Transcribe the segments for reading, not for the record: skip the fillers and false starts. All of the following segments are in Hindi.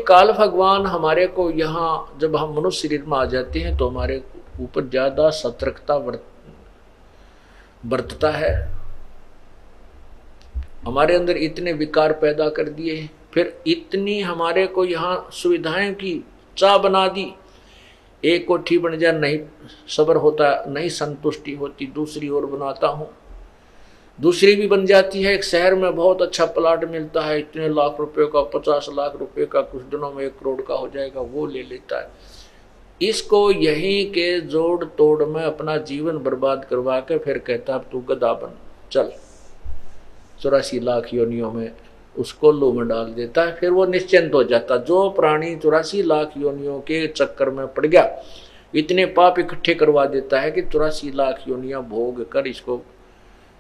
काल भगवान हमारे को यहाँ जब हम मनुष्य शरीर में आ जाते हैं तो हमारे ऊपर ज्यादा सतर्कता बरतता है। हमारे अंदर इतने विकार पैदा कर दिए, फिर इतनी हमारे को यहाँ सुविधाएं की चाह बना दी। एक कोठी बन जाए नहीं सब्र होता, नहीं संतुष्टि होती, दूसरी ओर बनाता हूँ, दूसरी भी बन जाती है। एक शहर में बहुत अच्छा प्लाट मिलता है, इतने लाख रुपए का, 50 लाख रुपए का, कुछ दिनों में 1 करोड़ का हो जाएगा, वो ले लेता है। इसको यहीं के जोड़ तोड़ में अपना जीवन बर्बाद करवा के फिर कहता है तू गधा बन चल, 84 लाख योनियों में उसको लो में डाल देता है। फिर वो निश्चिंत हो जाता। जो प्राणी 84 लाख योनियों के चक्कर में पड़ गया, इतने पाप इकट्ठे करवा देता है कि 84 लाख योनियां भोग कर इसको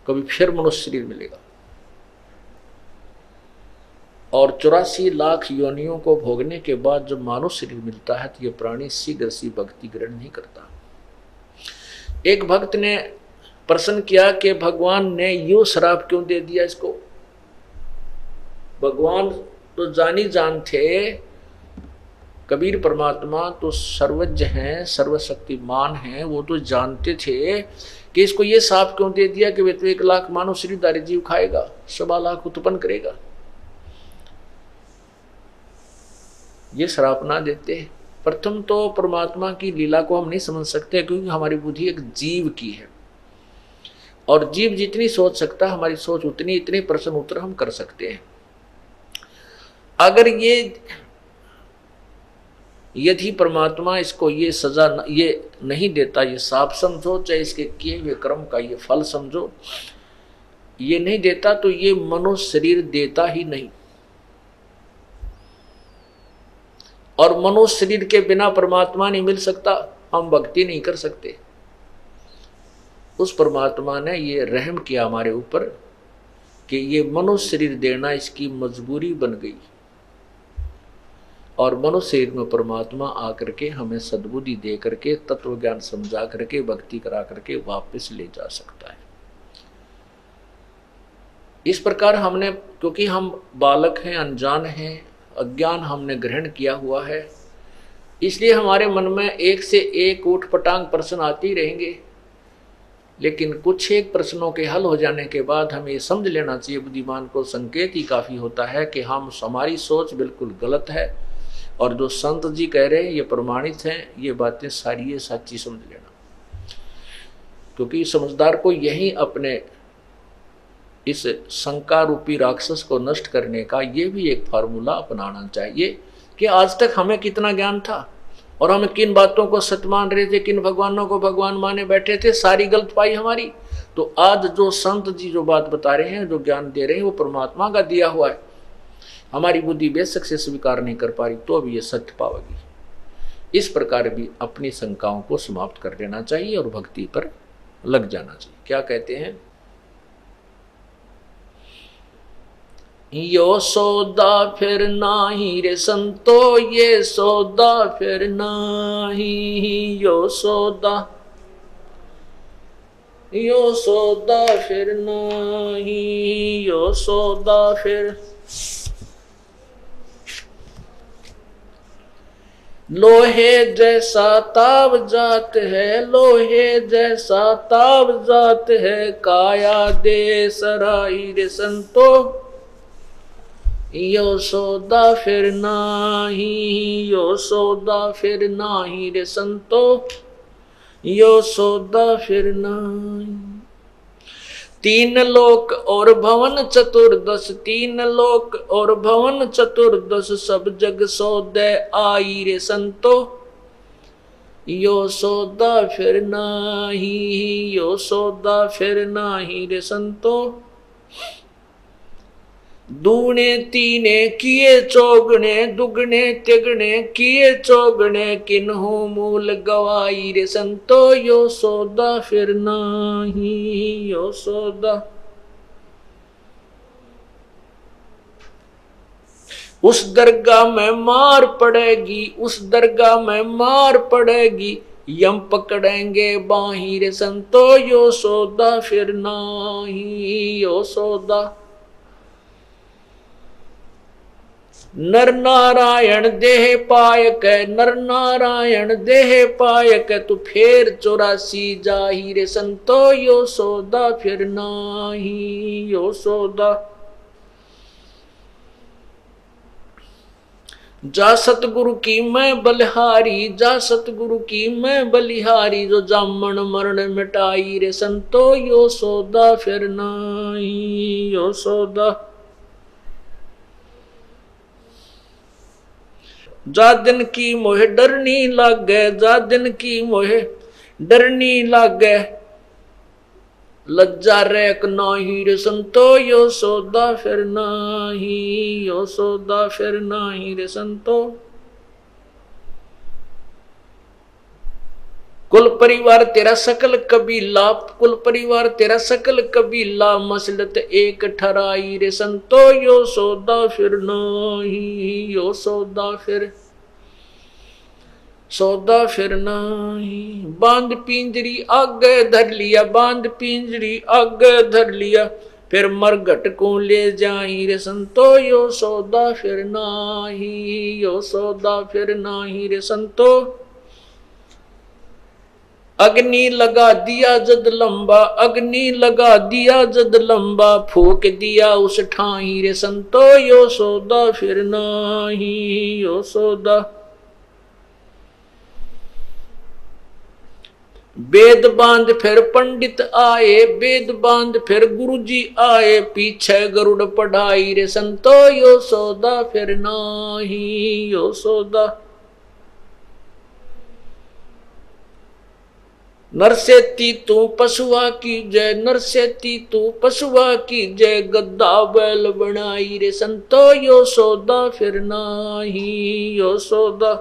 कभी फिर मनुष्य शरीर मिलेगा। और 84 लाख योनियों को भोगने के बाद जब मानव शरीर मिलता है तो ये प्राणी शीघ्र सी भक्ति ग्रहण नहीं करता। एक भक्त ने प्रश्न किया कि भगवान ने यूं श्राप क्यों दे दिया इसको। भगवान तो जानी जान थे, कबीर परमात्मा तो सर्वज्ञ हैं, सर्वशक्तिमान हैं, वो तो जानते थे कि इसको ये श्राप क्यों दे दिया कि वे तो 1 लाख मानव शरीरधारी जीव खाएगा, 1.25 लाख उत्पन्न करेगा। ये श्राप ना देते। प्रथम तो परमात्मा की लीला को हम नहीं समझ सकते, क्योंकि हमारी बुद्धि एक जीव की है, और जीव जितनी सोच सकता हमारी सोच उतनी, इतने प्रश्न उत्तर हम कर सकते हैं। अगर यदि परमात्मा इसको ये सजा ये नहीं देता, ये साफ समझो, चाहे इसके किए हुए कर्म का ये फल समझो, ये नहीं देता तो ये मनुष्य शरीर देता ही नहीं। और मनुष्य शरीर के बिना परमात्मा नहीं मिल सकता, हम भक्ति नहीं कर सकते। उस परमात्मा ने ये रहम किया हमारे ऊपर कि ये मनुष्य शरीर देना इसकी मजबूरी बन गई, और मनुष्य शरीर में परमात्मा आकर के हमें सद्बुद्धि दे करके, तत्व ज्ञान समझा करके, भक्ति करा करके वापस ले जा सकता है। इस प्रकार हमने, क्योंकि हम बालक हैं, अनजान हैं, अज्ञान हमने ग्रहण किया हुआ है, इसलिए हमारे मन में एक से एक ऊटपटांग प्रश्न आते ही रहेंगे। लेकिन कुछ एक प्रश्नों के हल हो जाने के बाद हमें ये समझ लेना चाहिए, बुद्धिमान को संकेत ही काफी होता है कि हमारी सोच बिल्कुल गलत है, और जो संत जी कह रहे हैं ये प्रमाणित हैं, ये बातें सारी ये सच्ची समझ लेना। क्योंकि समझदार को यही अपने इस शंका रूपी राक्षस को नष्ट करने का ये भी एक फार्मूला अपनाना चाहिए कि आज तक हमें कितना ज्ञान था, और हम किन बातों को सत्य मान रहे थे, किन भगवानों को भगवान माने बैठे थे, सारी गलत पाई हमारी। तो आज जो संत जी जो बात बता रहे हैं, जो ज्ञान दे रहे हैं, वो परमात्मा का दिया हुआ है। हमारी बुद्धि बेशक से स्वीकार नहीं कर पा रही, तो भी ये सत्य पावेगी। इस प्रकार भी अपनी शंकाओं को समाप्त कर देना चाहिए और भक्ति पर लग जाना चाहिए। क्या कहते हैं? यो सौदा फिर नाही रे संतो, ये सौदा फिर नाही, यो सौदा फिर नाही, यो सौदा फिर। लोहे जैसा ताव जात है, लोहे जैसा ताव जात है, काया दे सराई रे संतो, यो सौदा फिर नाही, यो सौदा फिर नाही रे संतो, यो सौदा फिर नाही। 3 लोक और भवन चतुर्दश, 3 लोक और भवन चतुर्दश, सब जग सौदे आई रे संतो, यो सौदा फिर नाही, यो सौदा फिर नाही रे संतो। दूने तीने किए चौगने, दुगने तिगने किए चौगने, किन्हू मूल गवाई रे संतो, यो सौदा फिर नाही, यो सौदा। उस दरगाह में मार पड़ेगी, उस दरगाह में मार पड़ेगी, यम पकड़ेंगे बाही रे संतो, यो सौदा फिर नाही, यो सौदा। नर नारायण देह पायक, नर नारायण देह पायक, तू फेर 84 जाही रे संतो, यो सौदा फिर नाही, यो सौदा। जा सतगुरु की मैं बलिहारी, जा सतगुरु की मैं बलिहारी, जो जामन मरण मिटाई रे संतो, यो सौदा फिर नाही, यो सौदा। जा दिन की मोहे डरनी लागे, जा दिन की मोहे डरनी लागे, लज्जा रेक नाही रे संतो, यो सौदा फिर नाही, यो सौदा फिर नाही रे संतो। कुल परिवार तेरा सकल कबीला, कुल परिवार तेरा सकल कबीला, मसलत एक ठराई रे संतो, यो सौदा फिर नाही, यो सौदा फिर, सौदा फिर नाही। बांध पिंजरी आगे धर लिया, बांध पिंजरी आगे धर लिया, फिर मरघट को ले जाई रे संतो, यो सौदा फिर नाही, यो सौदा फिर नाही रे संतो। अग्नि लगा दिया जद लंबा, अग्नि लगा दिया जद लंबा, फूक दिया उस ठाई रे संतो, यो सौदा फिर नाही, यो सौदा। वेद बांध फिर पंडित आए, वेद बांध फिर गुरुजी आए, पीछे गरुड़ पढ़ाई रे संतो, यो सौदा फिर नाही, यो सौदा। नरसेती तू पशुआ की जय, नरसेती तू पशुआ की जय, गद्दा बैल बनाई रे संतो, यो सौदा फिर नाही, यो सौदा।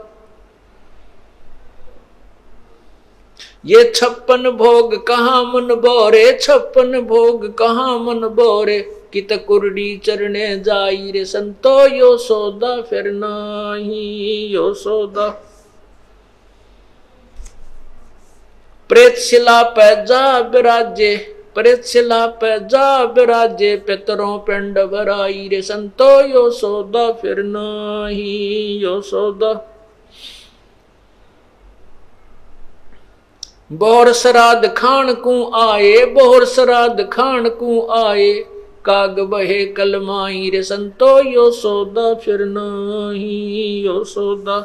ये 56 भोग कहाँ मन बोरे, 56 भोग कहाँ मन बोरे, कित कुरडी चरणे जाई रे संतो, यो सौदा फिर नाही, यो सौदा। प्रेत शिला पे जा विराजे, प्रेत शिला पे जा विराजे, पितरों पिंड भराई रे संतो, यो सौदा फिर नाही, यो सौदा। बोहर श्राद्ध खान को आए, बोहर श्राद्ध खान को आए, काग बहे कलमाई रे संतो, यो सौदा फिर नाही, यो सौदा।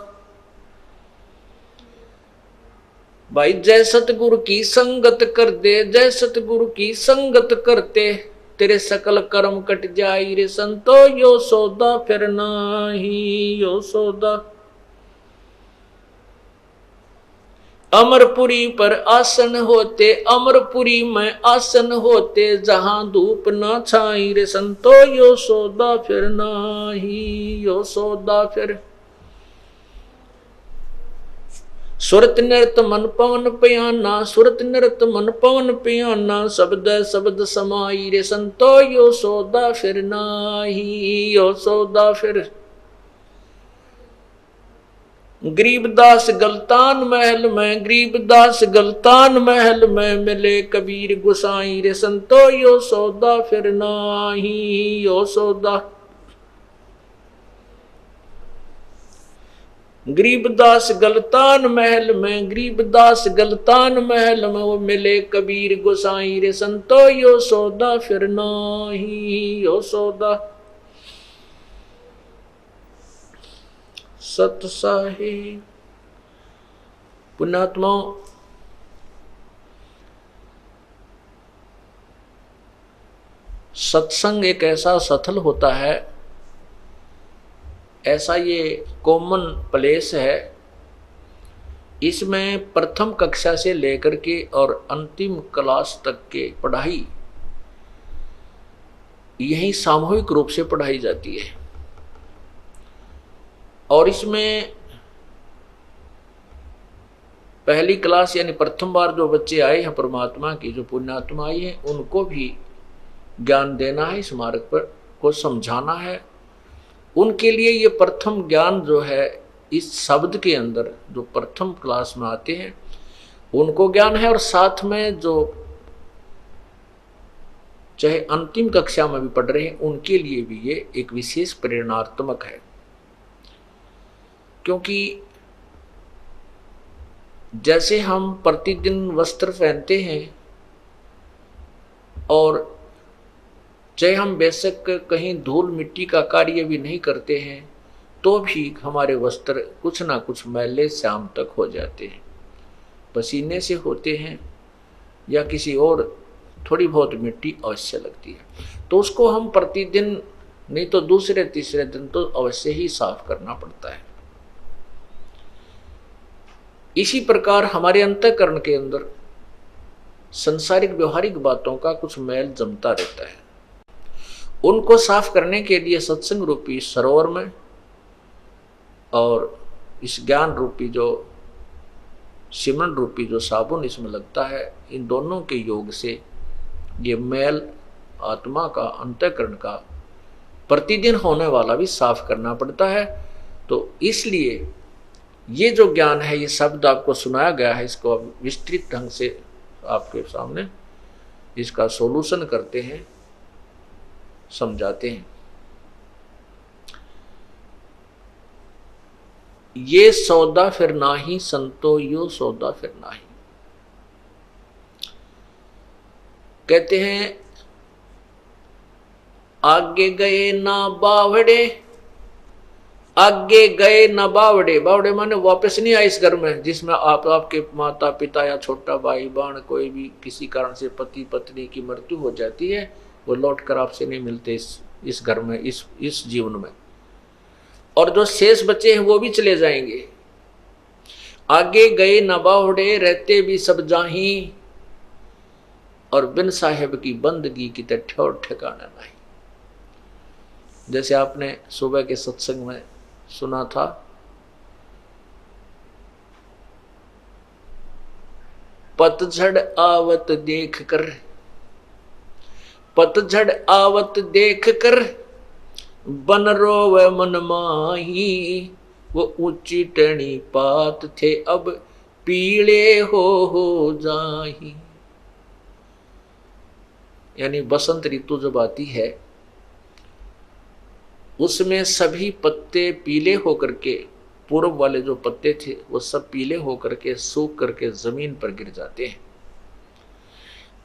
भाई जय सतगुरु की संगत कर दे, जय सतगुरु की संगत करते, तेरे सकल कर्म कट जाई रे संतो, यो सौदा फिर नाही, यो सौदा। अमरपुरी पर आसन होते, अमरपुरी में आसन होते, जहां धूप न छाई रे संतो, यो सौदा फिर नाही, यो सौदा फिर। सुरत नृत मन पवन पियाना, सुरत नृत मन पवन पियाना, शब्द शब्द समाई रे संतो, यो सौदा फिर नाही, यो सौदा फिर। गरीबदास गलतान महल में, गरीबदास गलतान महल में, मिले कबीर गुसाई रे संतो, यो सौदा फिर नाही, यो सौदा। गरीबदास गलतान महल में, गरीबदास गलतान महल में, वो मिले कबीर गुसाई रे संतो, यो सौदा फिर नाही, यो सौदा। सत साहिब पुण्यात्मा, सत्संग एक ऐसा सथल होता है, ऐसा ये कॉमन प्लेस है, इसमें प्रथम कक्षा से लेकर के और अंतिम क्लास तक के पढ़ाई यही सामूहिक रूप से पढ़ाई जाती है। और इसमें पहली क्लास यानी प्रथम बार जो बच्चे आए हैं परमात्मा की, जो पुण्यात्मा आई है, उनको भी ज्ञान देना है, इस मार्ग पर को समझाना है। उनके लिए ये प्रथम ज्ञान जो है, इस शब्द के अंदर जो प्रथम क्लास में आते हैं उनको ज्ञान है, और साथ में जो चाहे अंतिम कक्षा में भी पढ़ रहे हैं उनके लिए भी ये एक विशेष प्रेरणात्मक है। क्योंकि जैसे हम प्रतिदिन वस्त्र पहनते हैं और चाहे हम बेशक कहीं धूल मिट्टी का कार्य भी नहीं करते हैं तो भी हमारे वस्त्र कुछ ना कुछ मैले शाम तक हो जाते हैं, पसीने से होते हैं या किसी और थोड़ी बहुत मिट्टी अवश्य लगती है। तो उसको हम प्रतिदिन नहीं तो दूसरे तीसरे दिन तो अवश्य ही साफ करना पड़ता है। इसी प्रकार हमारे अंतःकरण के अंदर संसारिक व्यवहारिक बातों का कुछ मैल जमता रहता है। उनको साफ करने के लिए सत्संग रूपी सरोवर में और इस ज्ञान रूपी जो सिमरन रूपी जो साबुन इसमें लगता है, इन दोनों के योग से ये मैल आत्मा का अंतःकरण का प्रतिदिन होने वाला भी साफ करना पड़ता है। तो इसलिए ये जो ज्ञान है, ये शब्द आपको सुनाया गया है, इसको अब विस्तृत ढंग से आपके सामने इसका सॉल्यूशन करते हैं, समझाते हैं। ये सौदा फिर नाही संतो यो सौदा फिर नाही। कहते हैं आगे गए ना बावड़े, आगे गए ना बावड़े। बावड़े माने वापस नहीं आए इस घर में जिसमें आपके माता पिता या छोटा भाई बहन कोई भी किसी कारण से पति पत्नी की मृत्यु हो जाती है, वो लौट कर आपसे नहीं मिलते इस घर में, इस जीवन में। और जो शेष बचे हैं वो भी चले जाएंगे। आगे गए न बावड़े, रहते भी सब जाही, और बिन साहेब की बंदगी की ठौर ठिकाना नहीं। जैसे आपने सुबह के सत्संग में सुना था, पतझड़ आवत देख कर, पतझड़ आवत देख कर बन रोवे मन माही, वो ऊंची टनी पात थे अब पीले हो जाही। यानी बसंत ऋतु जब आती है उसमें सभी पत्ते पीले होकर के, पूर्व वाले जो पत्ते थे वो सब पीले होकर के सूख करके जमीन पर गिर जाते हैं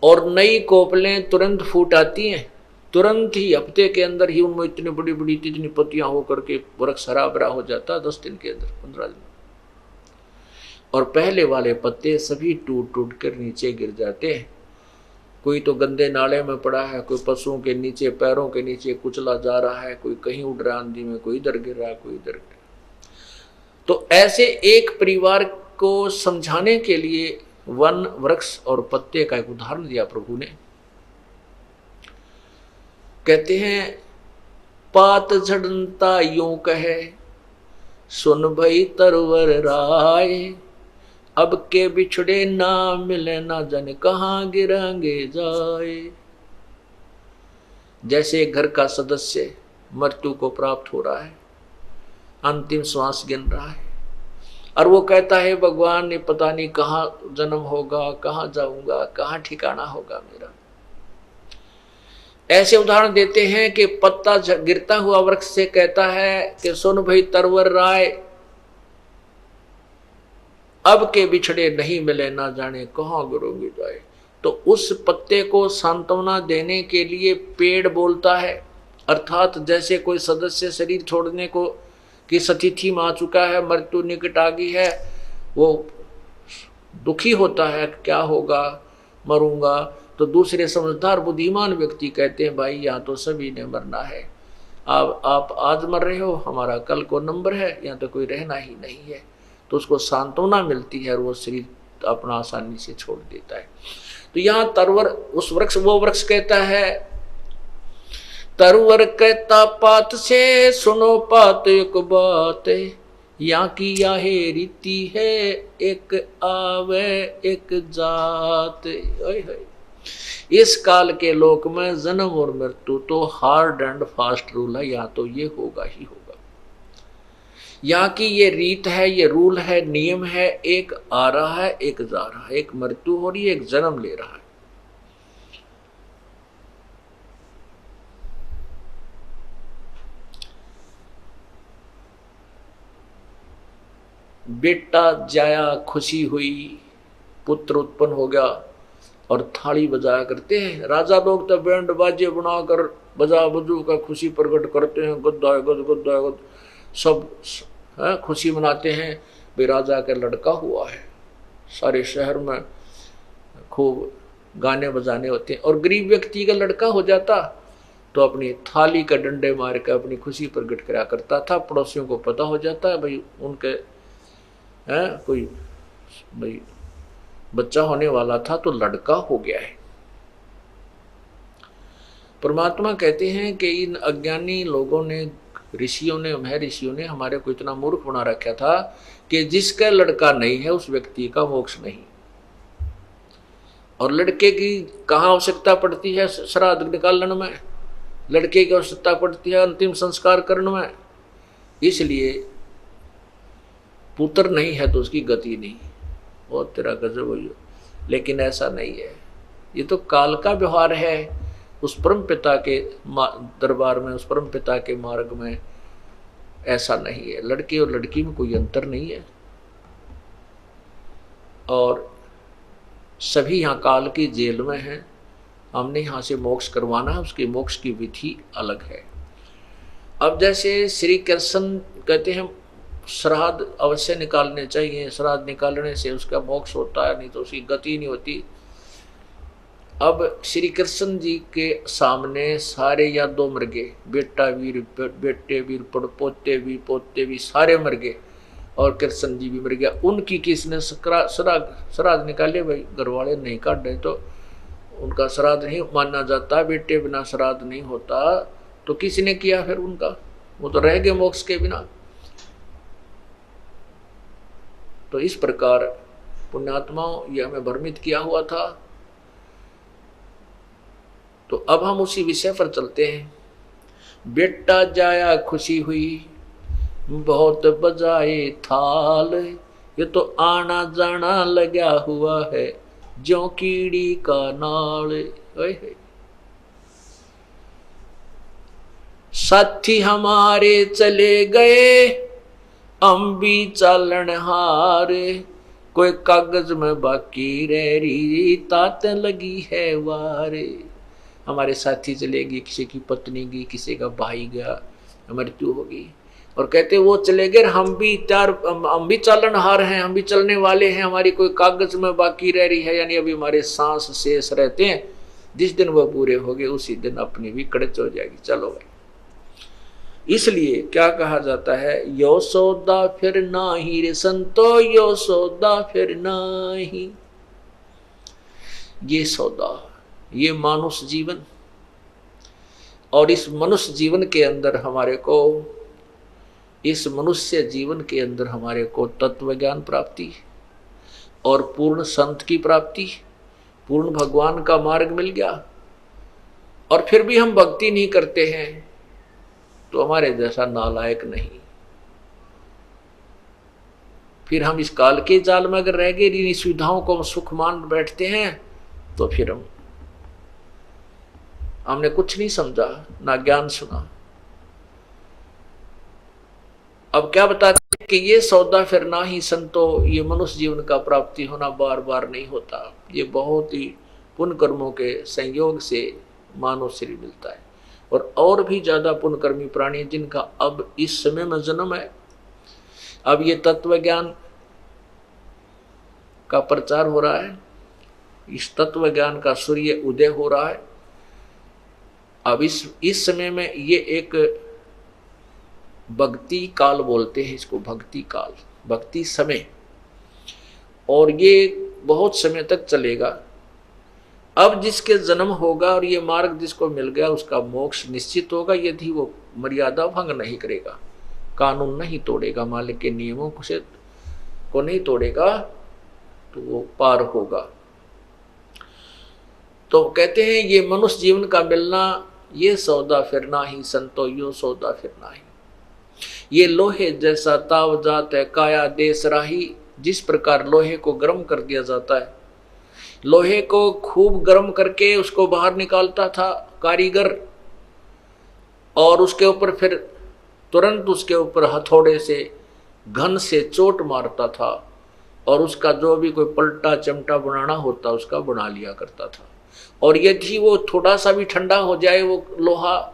और नई कोपलें तुरंत फूट आती हैं। तुरंत ही हफ्ते के अंदर ही उनमें इतनी बड़ी बड़ी इतनी पत्तियां होकर के वृक्ष हरा भरा हो जाता है, 10 दिन के अंदर, 15 दिन। और पहले वाले पत्ते सभी टूट टूट कर नीचे गिर जाते हैं। कोई तो गंदे नाले में पड़ा है, कोई पशुओं के नीचे पैरों के नीचे कुचला जा रहा है, कोई कहीं उड़ रहा आंधी में, कोई इधर गिर रहा है, कोई इधर गिर रहा है। तो ऐसे एक परिवार को समझाने के लिए वन वृक्ष और पत्ते का एक उदाहरण दिया प्रभु ने। कहते हैं पात झड़ता यूं कहे, सुन भई तरवर राय, अब के बिछड़े ना मिले ना जाने कहाँ गिरांगे जाए। जैसे घर का सदस्य मृत्यु को प्राप्त हो रहा है, अंतिम श्वास गिन रहा है, और वो कहता है भगवान ने पता नहीं कहाँ जन्म होगा, कहाँ जाऊंगा, कहाँ ठिकाना होगा मेरा। ऐसे उदाहरण देते हैं कि पत्ता गिरता हुआ वृक्ष से कहता है कि सुन भाई तरवर राय, अब के बिछड़े नहीं मिले ना जाने कहाँ गिरोगे जाए। तो उस पत्ते को सांत्वना देने के लिए पेड़ बोलता है, अर्थात जैसे कोई सदस्य शरीर छोड़ने को की स्थिति में आ चुका है, मृत्यु निकट आ गई है, वो दुखी होता है, क्या होगा, मरूंगा। तो दूसरे समझदार बुद्धिमान व्यक्ति कहते हैं भाई यहाँ तो सभी ने मरना है, आप आज मर रहे हो, हमारा कल को नंबर है, यहाँ तो कोई रहना ही नहीं है। तो उसको सांत्वना मिलती है और वो शरीर अपना आसानी से छोड़ देता है। तो यहाँ तरवर उस वृक्ष, वो वृक्ष कहता है, तरवर कहता पात से सुनो पात एक बात, यहाँ की याहे रीति है एक आवे एक जात। इस काल के लोक में जन्म और मृत्यु तो हार्ड एंड फास्ट रूल है, यहाँ तो ये होगा ही होगा। यहाँ की ये रीत है, ये रूल है, नियम है, एक आ रहा है एक जा रहा है, एक मृत्यु हो रही है एक जन्म ले रहा है। बेटा जाया खुशी हुई, पुत्र उत्पन्न हो गया, और थाली बजाया करते हैं। राजा लोग तो बैंड बाजे बनाकर बजा बजू का खुशी प्रकट करते हैं, गुद्दा गुद गुद्दा गुद, सब खुशी मनाते हैं भाई राजा का लड़का हुआ है। सारे शहर में खूब गाने बजाने होते हैं। और गरीब व्यक्ति का लड़का हो जाता तो अपनी थाली का डंडे मार कर अपनी खुशी प्रकट करा करता था। पड़ोसियों को पता हो जाता है भाई उनके कोई भाई बच्चा होने वाला था तो लड़का हो गया है। परमात्मा कहते हैं कि इन अज्ञानी लोगों ने, ऋषियों ने, महर्षियों ने हमारे को इतना मूर्ख बना रखा था कि जिसका लड़का नहीं है उस व्यक्ति का मोक्ष नहीं। और लड़के की कहाँ आवश्यकता पड़ती है? श्राद्ध निकालने में। लड़के की आवश्यकता पड़ती है अंतिम संस्कार करने में। इसलिए पुत्र नहीं है तो उसकी गति नहीं। बहुत तेरा गजब हुई। लेकिन ऐसा नहीं है, ये तो काल का व्यवहार है। उस परम पिता के दरबार में, उस परम पिता के मार्ग में ऐसा नहीं है। लड़के और लड़की में कोई अंतर नहीं है। और सभी यहाँ काल की जेल में हैं। हमने यहाँ से मोक्ष करवाना है, उसके मोक्ष की विधि अलग है। अब जैसे श्री कृष्ण कहते हैं श्राद्ध अवश्य निकालने चाहिए, श्राद्ध निकालने से उसका मोक्ष होता है, नहीं तो उसकी गति नहीं होती। अब श्री कृष्ण जी के सामने सारे यादव मर गए, बेटा वीर, बेटे वीर, पोते वीर, पोते वीर, सारे मर गए। और कृष्ण जी भी मर गया। उनकी किसने श्राद्ध निकाले? भाई घर वाले नहीं काटे तो उनका श्राद्ध नहीं माना जाता। बेटे बिना श्राद्ध नहीं होता तो किसने किया फिर उनका? वो तो रह गए मोक्ष के बिना। तो इस प्रकार पुण्यात्माओं ये हमें भ्रमित किया हुआ था। तो अब हम उसी विषय पर चलते हैं। बेटा जाया खुशी हुई, बहुत बजाए थाल, ये तो आना जाना लगा हुआ है ज्यों कीड़ी का नाल। साथी हमारे चले गए, हम भी चालन हारे, कोई कागज में बाकी रह रही, तात लगी है वारे। हमारे साथी चले गए, किसी की पत्नी गई, किसी का भाई गया, मृत्यु होगी। और कहते वो चले गए, हम भी चालनहार हैं, हम भी चलने वाले हैं, हमारी कोई कागज में बाकी रह रही है, यानी अभी हमारे सांस शेष रहते हैं। जिस दिन वह पूरे हो गए उसी दिन अपनी भी कड़च हो जाएगी। चलो भाई, इसलिए क्या कहा जाता है, यो सौदा फिर नाही रे संतो, यो सौदा फिर नाही। ये सौदा, ये मानुष जीवन, और इस मनुष्य जीवन के अंदर हमारे को, इस मनुष्य जीवन के अंदर हमारे को तत्व ज्ञान प्राप्ति और पूर्ण संत की प्राप्ति, पूर्ण भगवान का मार्ग मिल गया। और फिर भी हम भक्ति नहीं करते हैं तो हमारे जैसा नालायक नहीं। फिर हम इस काल के जाल में अगर रह गए, इन सुविधाओं को हम सुख मान बैठते हैं, तो फिर हमने कुछ नहीं समझा, ना ज्ञान सुना। अब क्या बताते हैं कि ये सौदा फिर ना ही संतो, ये मनुष्य जीवन का प्राप्ति होना बार बार नहीं होता। ये बहुत ही पुण्य कर्मों के संयोग से मानव शरीर मिलता है। और भी ज्यादा पुण्यकर्मी प्राणी जिनका अब इस समय में जन्म है। अब ये तत्व ज्ञान का प्रचार हो रहा है, इस तत्व ज्ञान का सूर्य उदय हो रहा है। अब इस समय में ये एक भक्ति काल बोलते हैं इसको, भक्ति काल, भक्ति समय, और ये बहुत समय तक चलेगा। अब जिसके जन्म होगा और ये मार्ग जिसको मिल गया उसका मोक्ष निश्चित होगा, यदि वो मर्यादा भंग नहीं करेगा, कानून नहीं तोड़ेगा, मालिक के नियमों को नहीं तोड़ेगा, तो वो पार होगा। तो कहते हैं ये मनुष्य जीवन का मिलना, ये सौदा फिर ना ही संतो, यो सौदा फिर ना ही। ये लोहे जैसा ताव जात है काया देश राही। जिस प्रकार लोहे को गर्म कर दिया जाता है, लोहे को खूब गर्म करके उसको बाहर निकालता था कारीगर, और उसके ऊपर फिर तुरंत उसके ऊपर हथौड़े से घन से चोट मारता था और उसका जो भी कोई पलटा चमटा बनाना होता उसका बना लिया करता था। और यदि वो थोड़ा सा भी ठंडा हो जाए वो लोहा,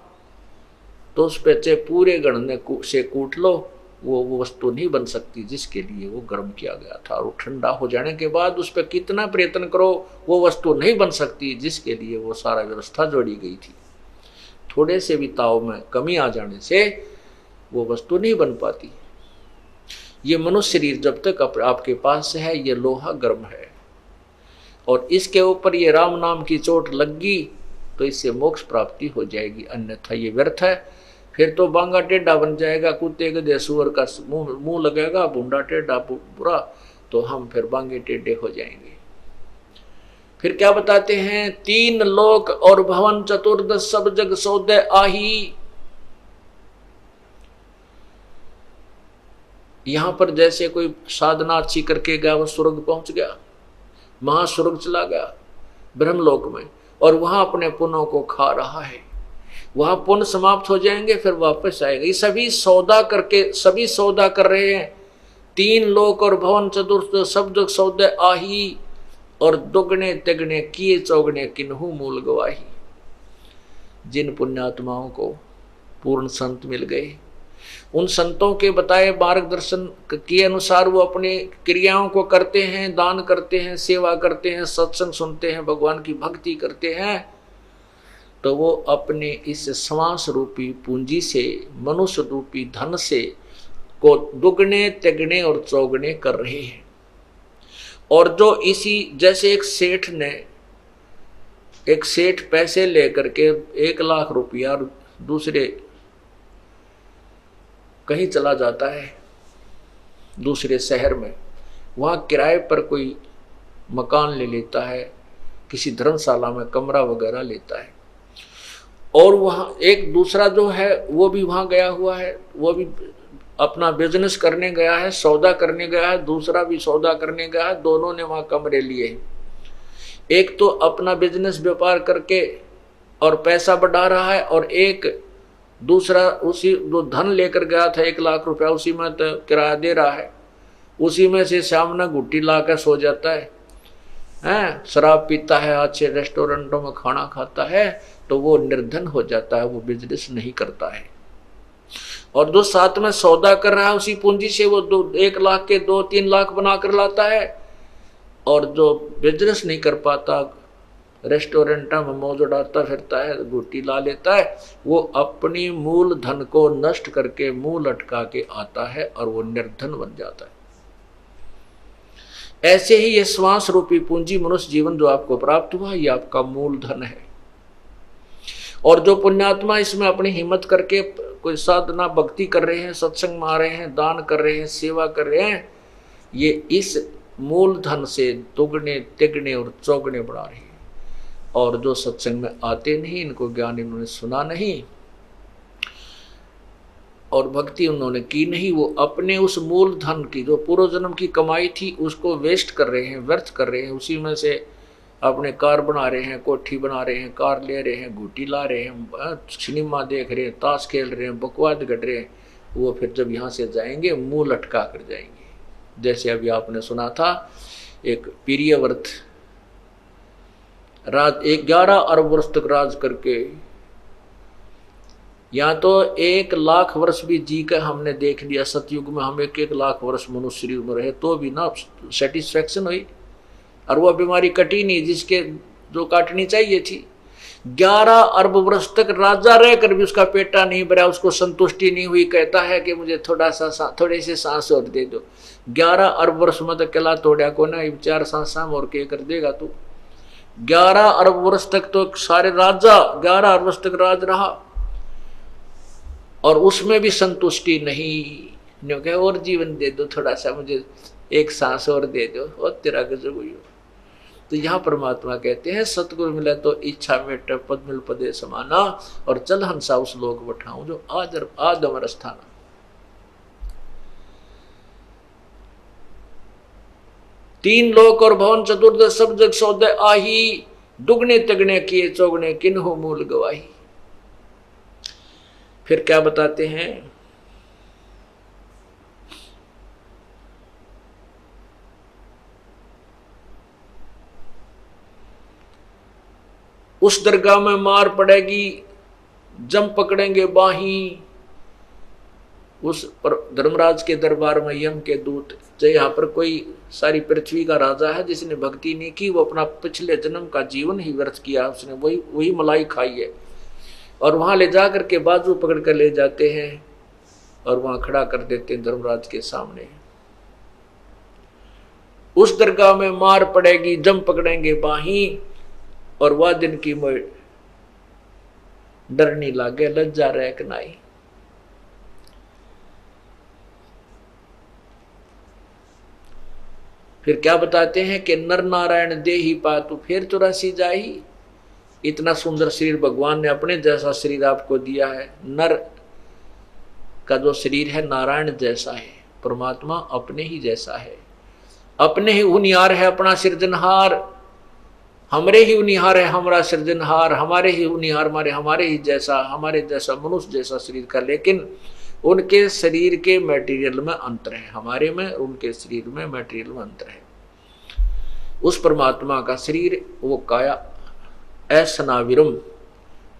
तो उस पे चाहे पूरे गढ़ने से कूट लो, वो वस्तु नहीं बन सकती जिसके लिए वो गर्म किया गया था। और वो ठंडा हो जाने के बाद उस पर कितना प्रयत्न करो वो वस्तु नहीं बन सकती जिसके लिए वो सारा व्यवस्था जोड़ी गई थी। थोड़े से भी ताव में कमी आ जाने से वो वस्तु नहीं बन पाती। ये मनुष्य शरीर जब तक आपके पास है ये लोहा गर्म है, और इसके ऊपर ये राम नाम की चोट लग गई तो इससे मोक्ष प्राप्ति हो जाएगी, अन्यथा ये व्यर्थ है। फिर तो बांगा टेढ़ा बन जाएगा, कुत्ते गधे सुअर का मुंह लगेगा, भूंडा टेढ़ा बुरा, तो हम फिर बांगे टेढ़े हो जाएंगे। फिर क्या बताते हैं, 3 लोक और भवन चतुर्दश सब जग सौदे आही। यहां पर जैसे कोई साधना अच्छी करके गया वो स्वर्ग पहुंच गया, महास्वर्ग चला गया ब्रह्मलोक में, और वहां अपने पुण्यों को खा रहा है, वहां पुण्य समाप्त हो जाएंगे फिर वापस आएगा। ये सभी सौदा कर रहे हैं। 3 लोक और भवन चतुर्थ सब जग सौदे आही, और दुगने तिगने किए चौगने किन्हू मूल गवाही। जिन पुण्यात्माओं को पूर्ण संत मिल गए, उन संतों के बताए मार्गदर्शन के अनुसार वो अपने क्रियाओं को करते हैं, दान करते हैं, सेवा करते हैं, सत्संग सुनते हैं, भगवान की भक्ति करते हैं, तो वो अपने इस श्वास रूपी पूंजी से, मनुष्य रूपी धन से को दुगने तिगने और चौगने कर रहे हैं। और जो इसी जैसे एक सेठ पैसे लेकर के 1 लाख रुपया दूसरे कहीं चला जाता है दूसरे शहर में, वहाँ किराए पर कोई मकान ले लेता है, किसी धर्मशाला में कमरा वगैरह लेता है, और वहाँ एक दूसरा जो है वो भी वहाँ गया हुआ है, वो भी अपना बिजनेस करने गया है, सौदा करने गया है, दूसरा भी सौदा करने गया है, दोनों ने वहाँ कमरे लिए हैं। एक तो अपना बिजनेस व्यापार करके और पैसा बढ़ा रहा है, और एक दूसरा उसी जो धन लेकर गया था 1 लाख रुपया, उसी में तो किराया दे रहा है, उसी में से सामने घुट्टी ला कर सो जाता है, शराब पीता है, अच्छे रेस्टोरेंटों में खाना खाता है, तो वो निर्धन हो जाता है, वो बिजनेस नहीं करता है। और जो साथ में सौदा कर रहा है उसी पूंजी से वो 1 लाख के 2-3 लाख बना कर लाता है, और जो बिजनेस नहीं कर पाता, रेस्टोरेंट में मौज उड़ाता फिरता है, गुट्टी ला लेता है, वो अपनी मूल धन को नष्ट करके मुंह लटका के आता है और वो निर्धन बन जाता है। ऐसे ही ये श्वास रूपी पूंजी मनुष्य जीवन जो आपको प्राप्त हुआ, ये आपका मूल धन है। और जो पुण्यात्मा इसमें अपनी हिम्मत करके कोई साधना भक्ति कर रहे हैं, सत्संग में आ रहे हैं, दान कर रहे हैं, सेवा कर रहे हैं, ये इस मूल धन से दुगने तिगने और चौगने बढ़ा रहे हैं। और जो सत्संग में आते नहीं, इनको ज्ञान इन्होंने सुना नहीं और भक्ति उन्होंने की नहीं, वो अपने उस मूल धन की जो पूर्व जन्म की कमाई थी उसको वेस्ट कर रहे हैं, व्यर्थ कर रहे हैं। उसी में से अपने कार बना रहे हैं, कोठी बना रहे हैं, कार ले रहे हैं, गुटी ला रहे हैं, सिनेमा देख रहे हैं, ताश खेल रहे हैं, बकवाद गढ़ रहे हैं। वो फिर जब यहाँ से जाएंगे मुंह लटका कर जाएंगे। जैसे अभी आपने सुना था, एक प्रियव्रत राज 11 अरब वर्ष तक राज करके, या तो 1 लाख वर्ष भी जी कर हमने देख लिया, सतयुग में हम 1 लाख वर्ष मनुष्य शरीर में रहे तो भी ना सेटिस्फैक्शन हुई, और वह बीमारी कटी नहीं जिसके जो काटनी चाहिए थी। 11 अरब वर्ष तक राजा रहकर भी उसका पेटा नहीं भरा, उसको संतुष्टि नहीं हुई, कहता है कि मुझे थोड़े से सांस और दे दो। 11 अरब वर्ष में तो किला तोड़ा को ना, 4 सांस और के कर देगा तू। 11 अरब वर्ष तक तो सारे राजा 11 अरब वर्ष तक राज रहा, और उसमें भी संतुष्टि नहीं। कहे और जीवन दे दो, थोड़ा सा मुझे 1 सांस और दे दो, और तेरा गजब हुई। तो यहाँ परमात्मा कहते हैं, सतगुरु मिले तो इच्छा मेट पद मिल पदे समाना, और चल हंसा उस लोक बठाऊं जो आज अमर स्थाना। तीन लोक और भवन चतुर्दश सब जग सौदे आही, दुगने तिगने किए चौगने किन्हो मूल गवाही। फिर क्या बताते हैं, उस दरगाह में मार पड़ेगी, जम पकड़ेंगे बाही। उस पर धर्मराज के दरबार में यम के दूत, जो यहाँ पर कोई सारी पृथ्वी का राजा है जिसने भक्ति नहीं की, वो अपना पिछले जन्म का जीवन ही व्यर्थ किया, उसने वही मलाई खाई है। और वहां ले जा करके बाजू पकड़ कर ले जाते हैं और वहां खड़ा कर देते हैं धर्मराज के सामने। उस दरगाह में मार पड़ेगी, जम पकड़ेंगे बाही, और वह दिन की डर नहीं लागे, लज्जा रह कनाई। फिर क्या बताते हैं कि नर नारायण दे ही पातु फिर 84 जाही। इतना सुंदर शरीर भगवान ने अपने जैसा शरीर आपको दिया है। नर का जो शरीर है नारायण जैसा है, परमात्मा अपने ही जैसा है, अपने ही उनिहार है, अपना सृजनहार, हमरे ही उनिहार है, हमारा सृजनहार, हमारे ही उनिहार, हमारे ही जैसा, हमारे जैसा मनुष्य जैसा शरीर का। लेकिन उनके शरीर के मटेरियल में अंतर है, हमारे में उनके शरीर में मटेरियल में अंतर है। उस परमात्मा का शरीर वो काया ऐसनाविरम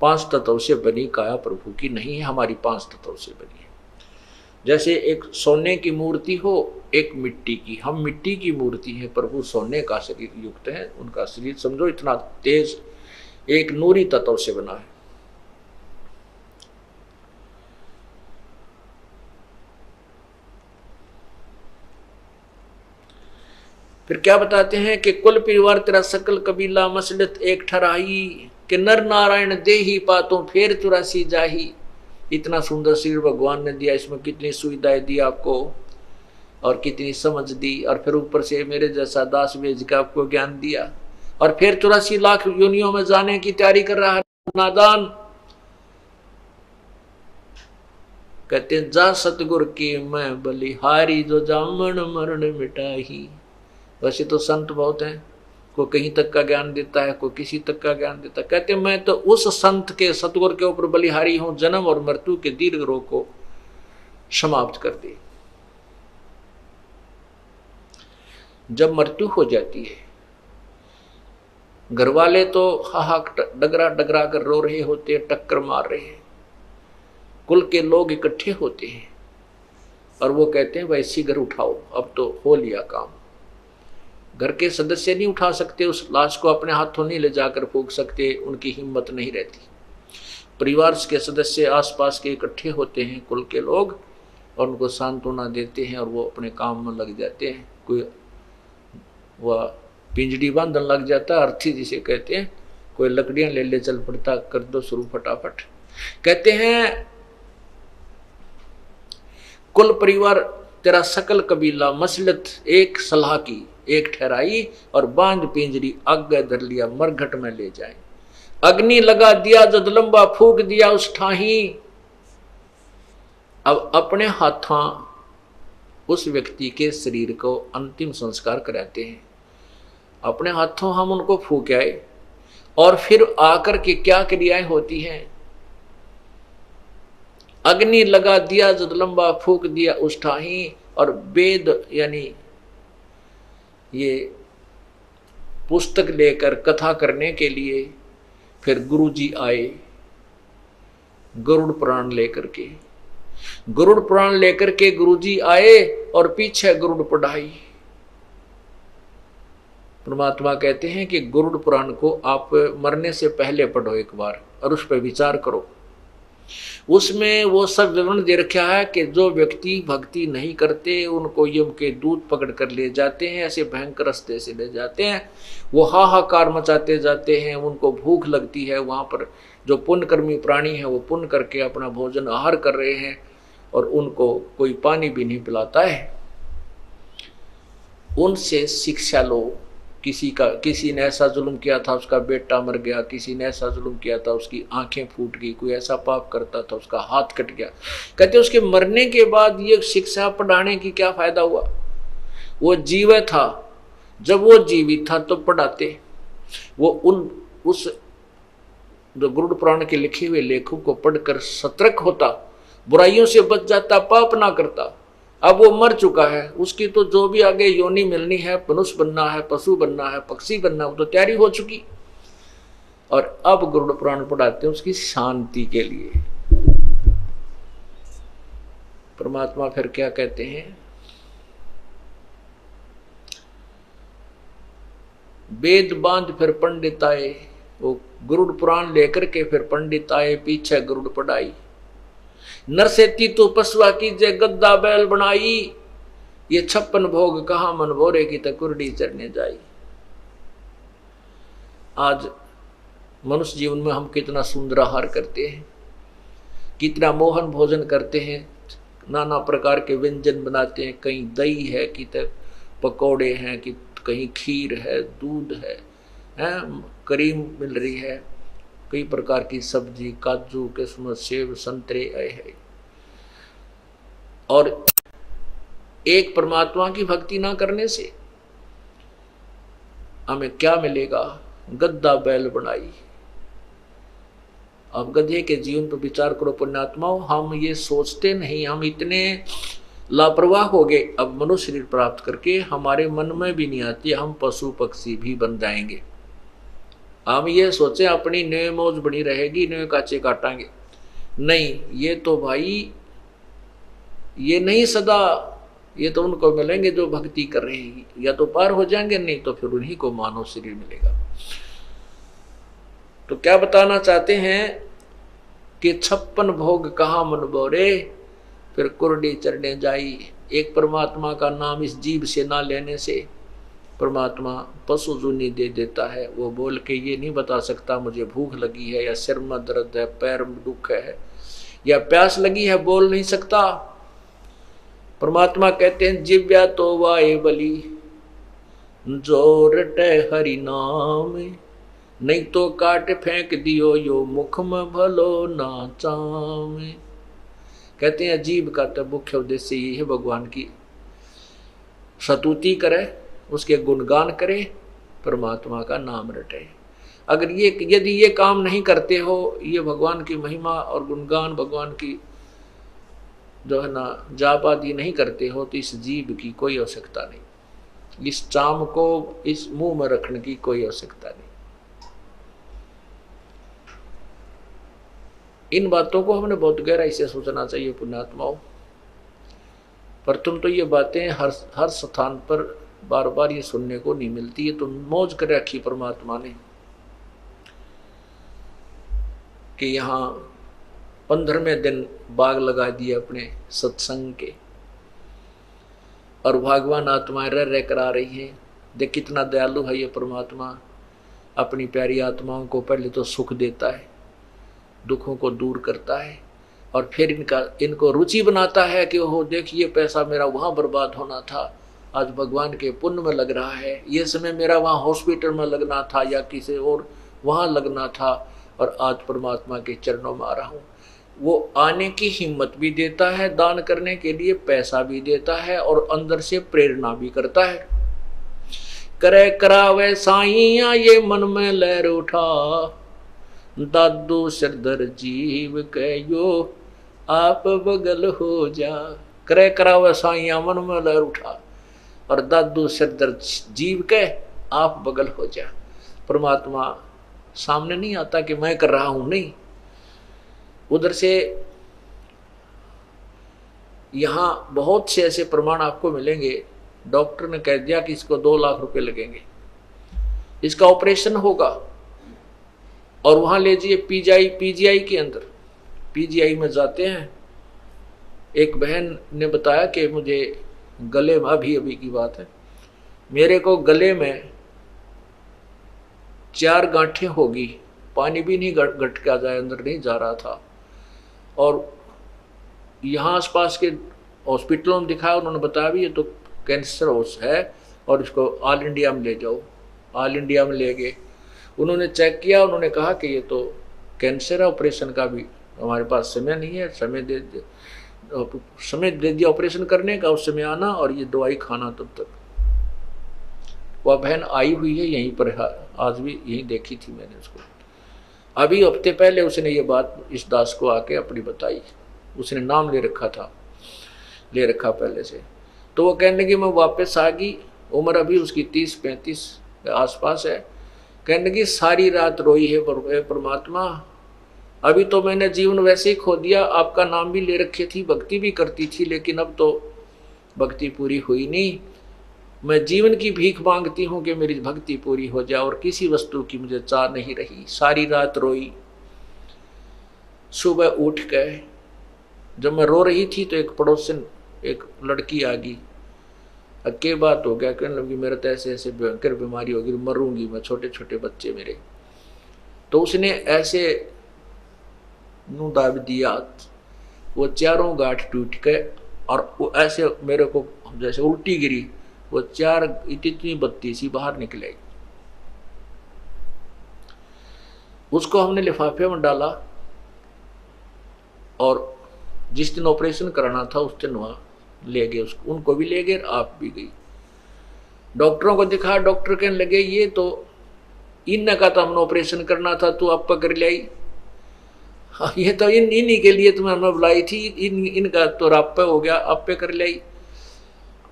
5 तत्व से बनी काया प्रभु की नहीं है, हमारी 5 तत्व से बनी है। जैसे एक सोने की मूर्ति हो, एक मिट्टी की, हम मिट्टी की मूर्ति है, प्रभु सोने का शरीर युक्त है। उनका शरीर समझो इतना तेज एक नूरी तत्व से बना है। फिर क्या बताते हैं कि कुल परिवार तेरा सकल कबीला मसलत एक ठराही, कि नर नारायण दे ही पातों फेर 84 जाही। इतना सुंदर शरीर भगवान ने दिया, इसमें कितनी सुविधाएं दी आपको और कितनी समझ दी, और फिर ऊपर से मेरे जैसा दास भेज के आपको ज्ञान दिया, और फिर 84 लाख योनियों में जाने की तैयारी कर रहा है नादान। कहते हैं जा सतगुर की मैं बलिहारी, जो जामन मरण मिटाही। वैसे तो संत बहुत हैं, कोई कहीं तक का ज्ञान देता है, कोई किसी तक का ज्ञान देता है। कहते मैं तो उस संत के सतगुर के ऊपर बलिहारी हूं, जन्म और मृत्यु के दीर्घ रोग को समाप्त कर दे। जब मृत्यु हो जाती है, घर वाले तो हाहाक डगरा डगरा कर रो रहे होते हैं, टक्कर मार रहे हैं, कुल के लोग इकट्ठे होते हैं और वो कहते हैं वैसी घर उठाओ, अब तो हो लिया काम। घर के सदस्य नहीं उठा सकते, उस लाश को अपने हाथों नहीं ले जाकर फूंक सकते, उनकी हिम्मत नहीं रहती। परिवार के सदस्य आसपास के इकट्ठे होते हैं, कुल के लोग, और उनको सांत्वना देते हैं और वो अपने काम में लग जाते हैं। कोई वह पिंजड़ी बांधन लग जाता, अर्थी जिसे कहते हैं, कोई लकड़ियां ले ले चल पड़ता, कर दो शुरू फटाफट। कहते हैं कुल परिवार तेरा सकल कबीला मसलत एक सलाह की एक ठहराई, और बांध पिंजरी आगे धर लिया मरघट में ले जाए। अग्नि लगा दिया जद लंबा फूक दिया उस ठाही। अब अपने हाथों उस व्यक्ति के शरीर को अंतिम संस्कार कराते हैं, अपने हाथों हम उनको फूक आए, और फिर आकर के क्या क्रियाएं होती हैं। अग्नि लगा दिया जद लंबा फूक दिया उस ठाही, और वेद यानी ये पुस्तक लेकर कथा करने के लिए फिर गुरुजी आए, गरुड़ पुराण लेकर के। गरुड़ पुराण लेकर के गुरुजी आए और पीछे गरुड़ पढ़ाई। परमात्मा कहते हैं कि गरुड़ पुराण को आप मरने से पहले पढ़ो एक बार और उस पर विचार करो। उसमें वो सब विवरण दे रखा है कि जो व्यक्ति भक्ति नहीं करते उनको यम के दूत पकड़ कर ले जाते हैं, ऐसे भयंकर रास्ते से ले जाते हैं। वो हाहाकार मचाते जाते हैं, उनको भूख लगती है। वहाँ पर जो पुण्यकर्मी प्राणी है वो पुण्य करके अपना भोजन आहार कर रहे हैं और उनको कोई पानी भी नहीं पिलाता है। उनसे शिक्षा लो। किसी ने ऐसा जुल्म किया था उसका बेटा मर गया, किसी ने ऐसा जुल्म किया था उसकी आंखें फूट गई, कोई ऐसा पाप करता था उसका हाथ कट गया। कहते उसके मरने के बाद ये शिक्षा पढ़ाने की क्या फायदा हुआ। वो जीवित था, जब वो जीवित था तो पढ़ाते। वो उस जो गरुड़ पुराण के लिखे हुए लेखों को पढ़कर सतर्क होता, बुराइयों से बच जाता, पाप ना करता। अब वो मर चुका है, उसकी तो जो भी आगे योनि मिलनी है, मनुष्य बनना है, पशु बनना है, पक्षी बनना है, वो तो तैयारी हो चुकी। और अब गरुड़ पुराण पढ़ाते हैं उसकी शांति के लिए। परमात्मा फिर क्या कहते हैं, वेद बांध फिर पंडित आए, वो गरुड़ पुराण लेकर के फिर पंडित आए, पीछे गरुड़ पढ़ाई। नरसेती तो पशुआ की जय गद्दा बैल बनाई, ये 56 भोग कहाँ मन भोरे की तकुरडी चढ़ने जाई। आज मनुष्य जीवन में हम कितना सुंदर आहार करते हैं, कितना मोहन भोजन करते हैं, नाना प्रकार के व्यंजन बनाते हैं, कहीं दही है, कि पकौड़े हैं, कि कहीं खीर है, दूध है, करीम मिल रही है, कई प्रकार की सब्जी, काजू, किस्मत, सेब, संतरे आए हैं। और एक परमात्मा की भक्ति ना करने से हमें क्या मिलेगा? गद्दा बैल बनाई। अब गधे के जीवन पर विचार करो पुण्यात्माओं, हम ये सोचते नहीं, हम इतने लापरवाह हो गए। अब मनुष्य शरीर प्राप्त करके हमारे मन में भी नहीं आती हम पशु पक्षी भी बन जाएंगे। हम ये सोचे अपनी नए मौज बनी रहेगी, नए काचे काटांगे, नहीं, ये तो भाई ये नहीं सदा, ये तो उनको मिलेंगे जो भक्ति कर रहे हैं, या तो पार हो जाएंगे, नहीं तो फिर उन्हीं को मानव शरीर मिलेगा। तो क्या बताना चाहते हैं कि 56 भोग कहाँ मन बोरे, फिर कुरडी चढ़ने जाई। एक परमात्मा का नाम इस जीभ से ना लेने से परमात्मा पशु जुनी दे देता है। वो बोल के ये नहीं बता सकता मुझे भूख लगी है, या सिर में दर्द है, पैर में दुख है, या प्यास लगी है, बोल नहीं सकता। परमात्मा कहते हैं जिव्या तो वाए बली, जो रटे हरि नाम, नहीं तो काट फेंक दियो यो मुख में भलो ना चाम। कहते हैं जीव का तो मुख्य उद्देश्य यही है, भगवान की स्तुति करे, उसके गुणगान करे, परमात्मा का नाम रटे। अगर ये यदि ये काम नहीं करते हो, ये भगवान की महिमा और गुणगान, भगवान की जो है ना जाप आदि नहीं करते हो, तो इस जीव की कोई आवश्यकता नहीं, इस चाम को इस मुंह में रखने की कोई आवश्यकता नहीं। इन बातों को हमने बहुत गहराई से सोचना चाहिए पुण्यात्माओं। पर तुम तो ये बातें हर स्थान पर बार बार ये सुनने को नहीं मिलती है। तो मौज कर रखी परमात्मा ने कि यहाँ 15वें दिन बाग लगा दिए अपने सत्संग के, और भगवान आत्माएं रह कर आ रही हैं। देख कितना दयालु है ये परमात्मा, अपनी प्यारी आत्माओं को पहले तो सुख देता है, दुखों को दूर करता है, और फिर इनको रुचि बनाता है कि ओहो देखिए पैसा मेरा वहाँ बर्बाद होना था, आज भगवान के पुण्य में लग रहा है, ये समय मेरा वहाँ हॉस्पिटल में लगना था या किसी और वहाँ लगना था, और आज परमात्मा के चरणों में आ रहा हूँ। वो आने की हिम्मत भी देता है, दान करने के लिए पैसा भी देता है, और अंदर से प्रेरणा भी करता है। करे करावे साइया ये मन में लहर उठा, दादू सिरदर जीव कहो आप बगल हो जा। करे करावे साइया मन में लहर उठा, और दादू सिरदर जीव के आप बगल हो जा। परमात्मा सामने नहीं आता कि मैं कर रहा हूं, नहीं, उधर से यहाँ बहुत से ऐसे प्रमाण आपको मिलेंगे। डॉक्टर ने कह दिया कि इसको 2 लाख रुपए लगेंगे, इसका ऑपरेशन होगा, और वहां ले जाइए पीजीआई के अंदर। पीजीआई में जाते हैं, एक बहन ने बताया कि मुझे गले में, अभी की बात है, मेरे को गले में 4 गांठें होगी, पानी भी नहीं गटका जाए, अंदर नहीं जा रहा था, और यहाँ आसपास के हॉस्पिटलों में दिखाया, उन्होंने बताया भी ये तो कैंसर है, और इसको ऑल इंडिया में ले जाओ। ऑल इंडिया में ले गए, उन्होंने चेक किया, उन्होंने कहा कि ये तो कैंसर है, ऑपरेशन का भी हमारे पास समय नहीं है, समय दे दिया ऑपरेशन करने का, उस समय आना और ये दवाई खाना तब तक। वह बहन आई हुई है यहीं पर, आज भी यहीं देखी थी मैंने उसको। अभी हफ्ते पहले उसने ये बात इस दास को आके अपनी बताई, उसने नाम ले रखा पहले से। तो वो कहने लगी मैं वापस आ गई, उम्र अभी उसकी 30-35 आसपास है, कहने लगी सारी रात रोई है परमात्मा, अभी तो मैंने जीवन वैसे ही खो दिया, आपका नाम भी ले रखी थी, भक्ति भी करती थी, लेकिन अब तो भक्ति पूरी हुई नहीं। मैं जीवन की भीख मांगती हूँ कि मेरी भक्ति पूरी हो जाए और किसी वस्तु की मुझे चाह नहीं रही। सारी रात रोई। सुबह उठ गए। जब मैं रो रही थी तो एक पड़ोसन, एक लड़की आ गई। अक्के बात हो गया, कहने लगी मेरा तो ऐसे ऐसे भयंकर बीमारी होगी, मरूंगी मैं, छोटे छोटे बच्चे मेरे। तो उसने ऐसे नू दाब दिया, वो चारों गांठ टूट गए और वो ऐसे मेरे को जैसे उल्टी गिरी, वो चार इतनी बत्ती सी बाहर निकले। उसको हमने लिफाफे में डाला और जिस दिन ऑपरेशन कराना था उस दिन वहाँ ले गए उसको, उनको भी ले गए, आप भी गई। डॉक्टरों को दिखा, डॉक्टर कहने लगे ये तो इनने का तो हमने ऑपरेशन करना था, तू आप कर लाई। हाँ, ये तो इन्हीं के लिए तुम्हें हमने बुलाई थी, इनका तो राप पे हो गया, आप पे कर लाई।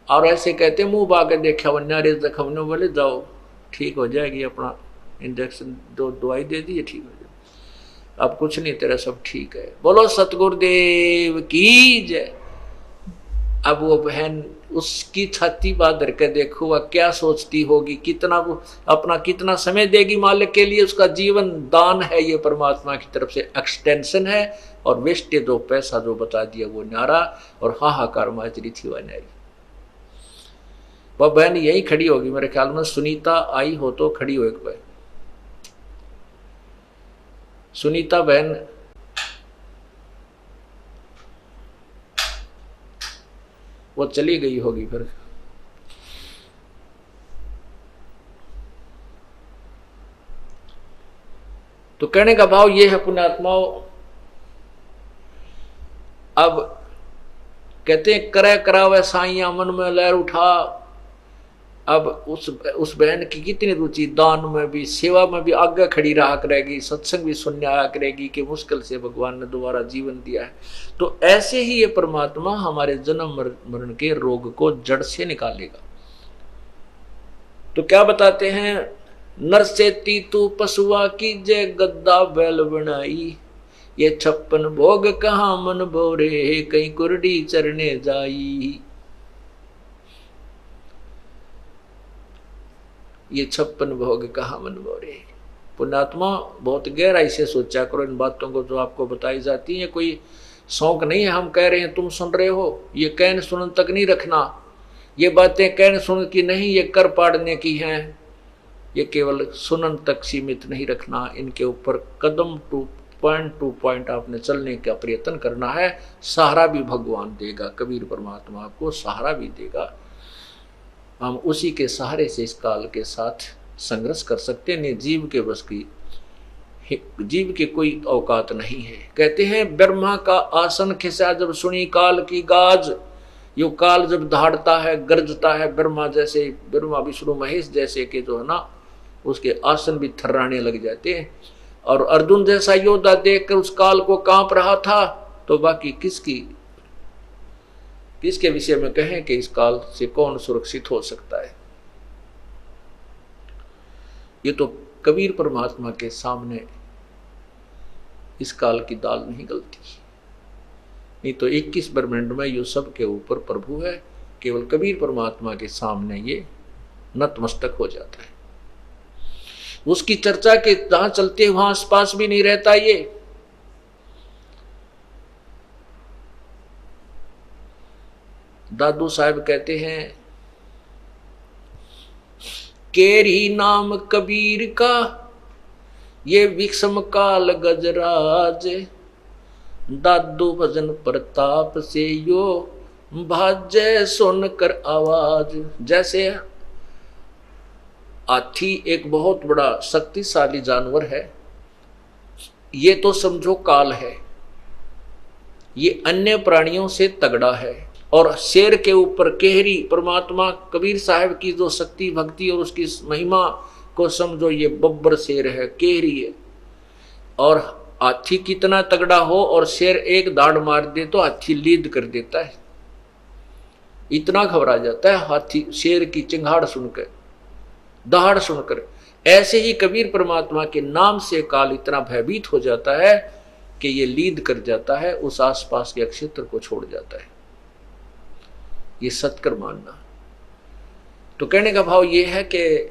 और ऐसे कहते मुंह बाके देखा वन्यारे जख्म ने, बोले जाओ ठीक हो जाएगी, अपना इंजेक्शन दो दवाई दे दी, ठीक हो जाए, अब कुछ नहीं, तेरा सब ठीक है। बोलो सतगुरुदेव की जय। अब वो बहन उसकी छाती बांध के देखो वह क्या सोचती होगी, कितना वो अपना कितना समय देगी मालिक के लिए। उसका जीवन दान है, ये परमात्मा की तरफ से एक्सटेंशन है। और वेस्टेज जो पैसा जो बता दिया वो न्यारा, और हाहाकार माजरी थी वह न्यारी। वह बहन यही खड़ी होगी मेरे ख्याल में, सुनीता आई हो तो खड़ी हो एक बहन, सुनीता बहन वो चली गई होगी फिर। तो कहने का भाव ये है पुण्यात्माओं, अब कहते हैं करे करावे साइया मन में लहर उठा। अब उस बहन की कितनी रुचि दान में भी, सेवा में भी आगे खड़ी रहा करेगी, सत्संग भी सुनने आया करेगी कि मुश्किल से भगवान ने दोबारा जीवन दिया है। तो ऐसे ही ये परमात्मा हमारे जन्म मरण के रोग को जड़ से निकालेगा। तो क्या बताते हैं, नर से तीतू पशुआ की जय गद्दा बैल बनाई, ये 56 भोग कहाँ मन बोरे, कहीं कुरडी चरने जाई। ये 56 भोग कहाँ मन बोरे। पुण्यात्मा बहुत गहराई से सोचा करो इन बातों को जो आपको बताई जाती है। कोई शौक नहीं है, हम कह रहे हैं तुम सुन रहे हो, ये कहन सुन तक नहीं रखना। ये बातें कहन सुन की नहीं, ये कर पाड़ने की हैं। ये केवल सुनन तक सीमित नहीं रखना, इनके ऊपर कदम टू पॉइंट आपने चलने का प्रयत्न करना है। सहारा भी भगवान देगा, कबीर परमात्मा आपको सहारा भी देगा। हम उसी के सहारे से इस काल के साथ संघर्ष कर सकते हैं। जीव के बस की, जीव के कोई औकात नहीं है। कहते हैं ब्रह्मा का आसन खिसा जब सुनी काल की गाज। यो काल जब धाड़ता है, गरजता है, ब्रह्मा जैसे, ब्रह्मा विष्णु महेश जैसे के जो है ना, उसके आसन भी थर्राने लग जाते हैं। और अर्जुन जैसा योद्धा देखकर उस काल को कांप रहा था, तो बाकी किसके विषय में कहें कि इस काल से कौन सुरक्षित हो सकता है। ये तो कबीर परमात्मा के सामने इस काल की दाल नहीं गलती, नहीं तो 21 ब्रह्मांड में ये सब के ऊपर प्रभु है। केवल कबीर परमात्मा के सामने ये नतमस्तक हो जाता है। उसकी चर्चा के जहां चलते वहां आसपास भी नहीं रहता ये। दादू साहब कहते हैं केरी नाम कबीर का ये विषम काल गजराज, दादू भजन प्रताप से यो भाजय सुनकर आवाज। जैसे हाथी एक बहुत बड़ा शक्तिशाली जानवर है, ये तो समझो काल है, ये अन्य प्राणियों से तगड़ा है। और शेर के ऊपर केहरी परमात्मा कबीर साहब की जो शक्ति भक्ति और उसकी महिमा को समझो, ये बब्बर शेर है, केहरी है। और हाथी कितना तगड़ा हो और शेर एक दाड़ मार दे तो हाथी लीद कर देता है, इतना घबरा जाता है हाथी शेर की चिंगाड़ सुनकर, दहाड़ सुनकर। ऐसे ही कबीर परमात्मा के नाम से काल इतना भयभीत हो जाता है कि ये लीद कर जाता है, उस आसपास के क्षेत्र को छोड़ जाता है। ये सत्कर मानना। तो कहने का भाव ये है कि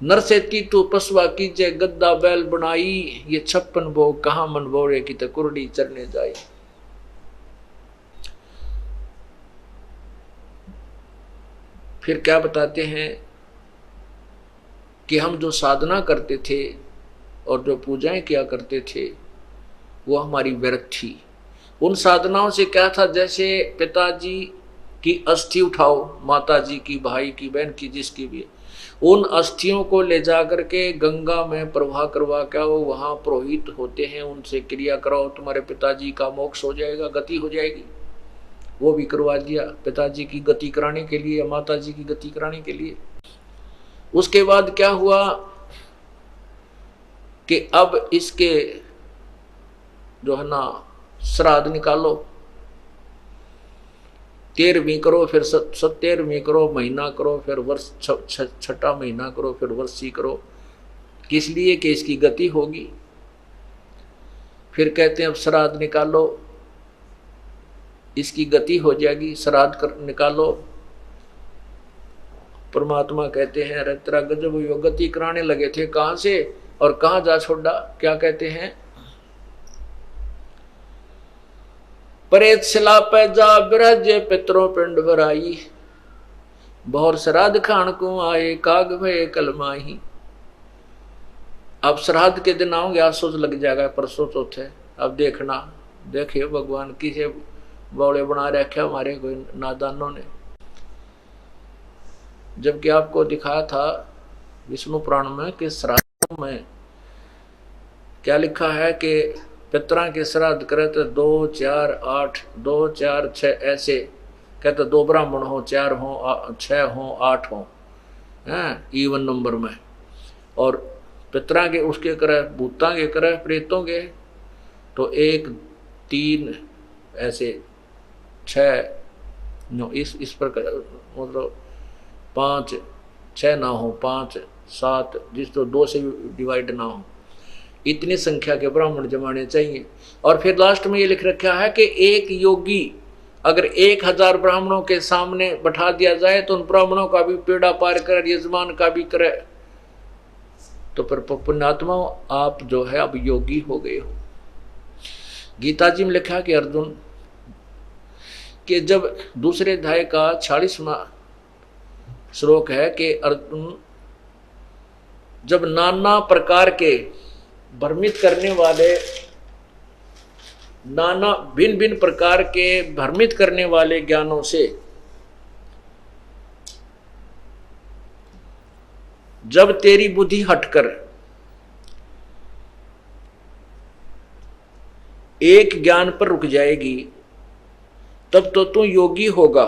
नरसेती तो पसवा कीजे गद्दा बैल बनाई, ये 56 भोग कहां मन बोरे की तो कुरडी चरने जाए। फिर क्या बताते हैं कि हम जो साधना करते थे और जो पूजाएं किया करते थे वो हमारी व्यर्थ थी। उन साधनाओं से क्या था, जैसे पिताजी की अस्थि उठाओ, माताजी की, भाई की, बहन की, जिसकी भी, उन अस्थियों को ले जा करके गंगा में प्रवाह करवा के आओ, वहां पुरोहित होते हैं, उनसे क्रिया कराओ, तुम्हारे पिताजी का मोक्ष हो जाएगा, गति हो जाएगी। वो भी करवा दिया पिताजी की गति कराने के लिए, माताजी की गति कराने के लिए। उसके बाद क्या हुआ कि अब इसके जो है ना श्राद्ध निकालो, 13वीं करो, फिर 17वीं करो, महीना करो, फिर वर्ष 6ठा महीना करो, फिर वर्षी करो। किस लिए? कि इसकी गति होगी। फिर कहते हैं अब श्राद्ध निकालो, इसकी गति हो जाएगी, श्राद्ध कर निकालो। परमात्मा कहते हैं अरे तेरा गजब हुई, गति कराने लगे थे, कहां से और कहां जा छोड़ा। क्या कहते हैं, परेत शिला पे जा बिराज पितरों पिंड भराई, बहुर श्राद्ध खान को आए काग भय कलमाही। अब श्राद्ध के दिन आओगे, आज सोच लग जाएगा, परसों चौथे। अब देखना, देखिए भगवान किसे बौड़े बना रखे हमारे कोई नादानों ने। जबकि आपको दिखाया था विष्णु पुराण में कि श्राद्ध में क्या लिखा है कि पितरा के श्राद्ध करे तो 2, 4, 8, 2, 4, 6 ऐसे कहते, 2 ब्राह्मण हो, 4 हो, 6 हो, 8 हो, इवन नंबर में। और पितरा के उसके करे, भूता के करे, प्रेतों के तो 1, 3 ऐसे 6 इस प्रकार, मतलब 5, 6 ना हो, 5, 7, जिस तो 2 से डिवाइड ना हो, इतनी संख्या के ब्राह्मण जमाने चाहिए। और फिर लास्ट में ये लिख रखा है कि एक योगी अगर 1000 ब्राह्मणों के सामने बैठा दिया जाए तो उन ब्राह्मणों का भी पेड़ा पार करे, यजमान का भी करे। तो फिर पुण्यात्मा आप जो है अब योगी हो गए हो। गीता जी में लिखा कि अर्जुन कि जब दूसरे अध्याय का 40वां श्लोक है कि अर्जुन जब नाना प्रकार के भ्रमित करने वाले, नाना भिन्न भिन्न प्रकार के भ्रमित करने वाले ज्ञानों से जब तेरी बुद्धि हटकर एक ज्ञान पर रुक जाएगी तब तो तू योगी होगा।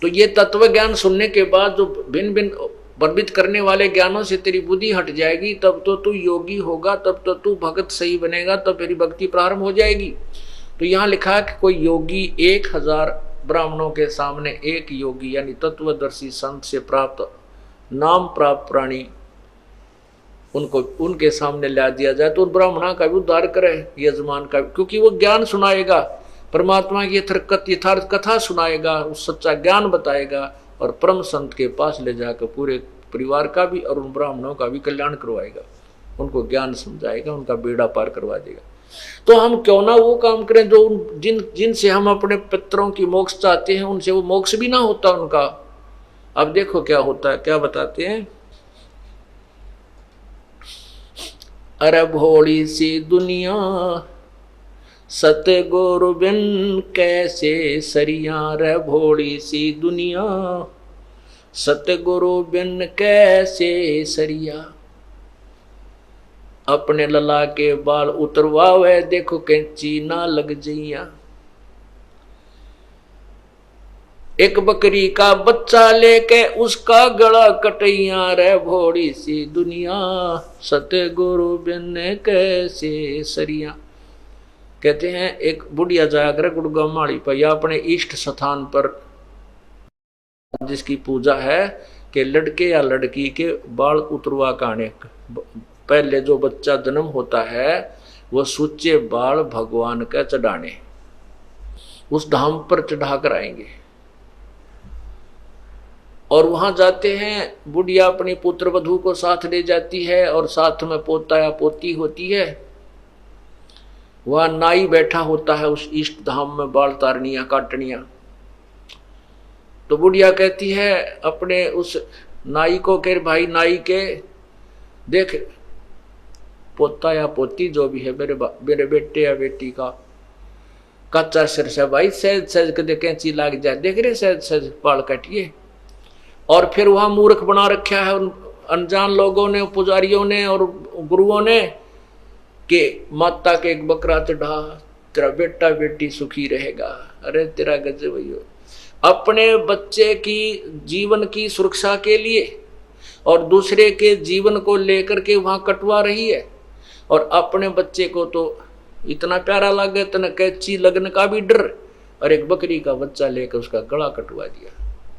तो ये तत्व ज्ञान सुनने के बाद जो भिन्न भिन्न भ्रमित करने वाले ज्ञानों से तेरी बुद्धि हट जाएगी तब तो तू योगी होगा, तब तो तू भगत सही बनेगा, तब तेरी भक्ति प्रारंभ हो जाएगी। तो यहाँ लिखा है कि कोई योगी 1000 ब्राह्मणों के सामने एक योगी यानी तत्वदर्शी संत से प्राप्त नाम प्राप्त प्राणी उनको उनके सामने ला दिया जाए तो उन ब्राह्मणों का भी उद्धार करे, यजमान का, क्योंकि वो ज्ञान सुनाएगा, परमात्मा की यथार्थ कथा सुनाएगा, उस सच्चा ज्ञान बताएगा और परम संत के पास ले जाकर पूरे परिवार का भी और उन ब्राह्मणों का भी कल्याण करवाएगा, उनको ज्ञान समझाएगा, उनका बेड़ा पार करवा देगा। तो हम क्यों ना वो काम करें जो जिनसे हम अपने पितरों की मोक्ष चाहते हैं, उनसे वो मोक्ष भी ना होता उनका। अब देखो क्या होता है, क्या बताते हैं, अरे भोली सी दुनिया सतगुरु बिन कैसे सरिया, रे भोली सी दुनिया सतगुरु बिन कैसे सरिया। अपने लला के बाल उतरवावे देखो कैंची ना लग जइया। एक बकरी का बच्चा लेके उसका गला कटैया, रे भोली सी दुनिया सतगुरु बिन कैसे सरिया। कहते हैं एक बुढ़िया जाया करे गुड़गांव माड़ी पर या अपने इष्ट स्थान पर जिसकी पूजा है कि लड़के या लड़की के बाल उतरवा काने, पहले जो बच्चा जन्म होता है वो सूचे बाल भगवान का चढ़ाने उस धाम पर चढ़ा कर आएंगे। और वहां जाते हैं, बुढ़िया अपनी पुत्र वधू को साथ ले जाती है और साथ में पोता या पोती होती है। वह नाई बैठा होता है उस इष्ट धाम में बाल तारनियां काटनियां। तो बुढ़िया कहती है अपने उस नाई को कि भाई नाई के देख पोता या पोती जो भी है मेरे बेटे या बेटी का कच्चा सिर से भाई सहज सहज कदे कैंची लाग जाए, देख रहे सहज सहज बाल काटिए। और फिर वहां मूर्ख बना रखा है उन अनजान लोगों ने, पुजारियों ने और गुरुओं ने कि माता के एक बकरा चढ़ा तेरा बेटा बेटी सुखी रहेगा। अरे तेरा गजब भैया, अपने बच्चे की जीवन की सुरक्षा के लिए और दूसरे के जीवन को लेकर के वहां कटवा रही है। और अपने बच्चे को तो इतना प्यारा लगे तना कैची लगने का भी डर, और एक बकरी का बच्चा लेकर उसका गला कटवा दिया,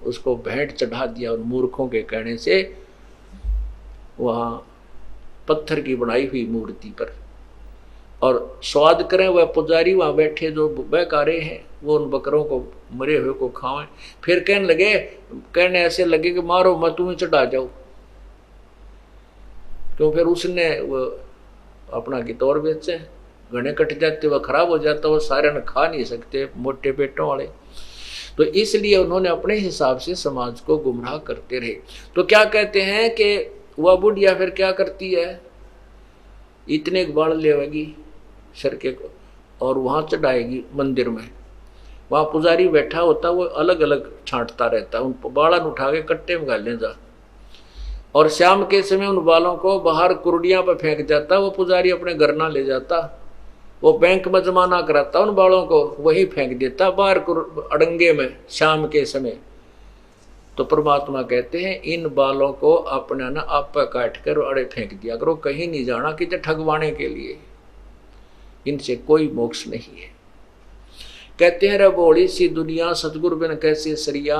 उसको भेंट चढ़ा दिया उन मूर्खों के कहने से वहां पत्थर की बनाई हुई मूर्ति पर। और स्वाद करें वह पुजारी वहां बैठे जो बहकारे हैं वो उन बकरों को मरे हुए को खावें। फिर कहने ऐसे लगे कि मारो मैं तुम्हें चढ़ा जाऊं, क्यों फिर उसने वो अपना गितौर बेचे, घने कट जाते वह खराब हो जाता, वो सारे न खा नहीं सकते मोटे पेटों वाले। तो इसलिए उन्होंने अपने हिसाब से समाज को गुमराह करते रहे। तो क्या कहते हैं कि वह बुढ़िया फिर क्या करती है, इतने बाल लेवेगी सर के को और वहां चढ़ाएगी मंदिर में। वहां पुजारी बैठा होता, वो अलग अलग छांटता रहता, उन बालन उठा के कट्टे में गाले जा, और शाम के समय उन बालों को बाहर कुर्डियां पर फेंक जाता। वो पुजारी अपने घर ना ले जाता, वो बैंक में जमा ना कराता, उन बालों को वही फेंक देता बाहर अड़ंगे में शाम के समय। तो परमात्मा कहते हैं इन बालों को अपना ना आप काट कर अड़े फेंक दिया करो, कहीं नहीं जाना कि ठगवाने के लिए, इनसे कोई मोक्ष नहीं है। कहते हैं रे बोली सी दुनिया सतगुरु बिन कैसे सरिया,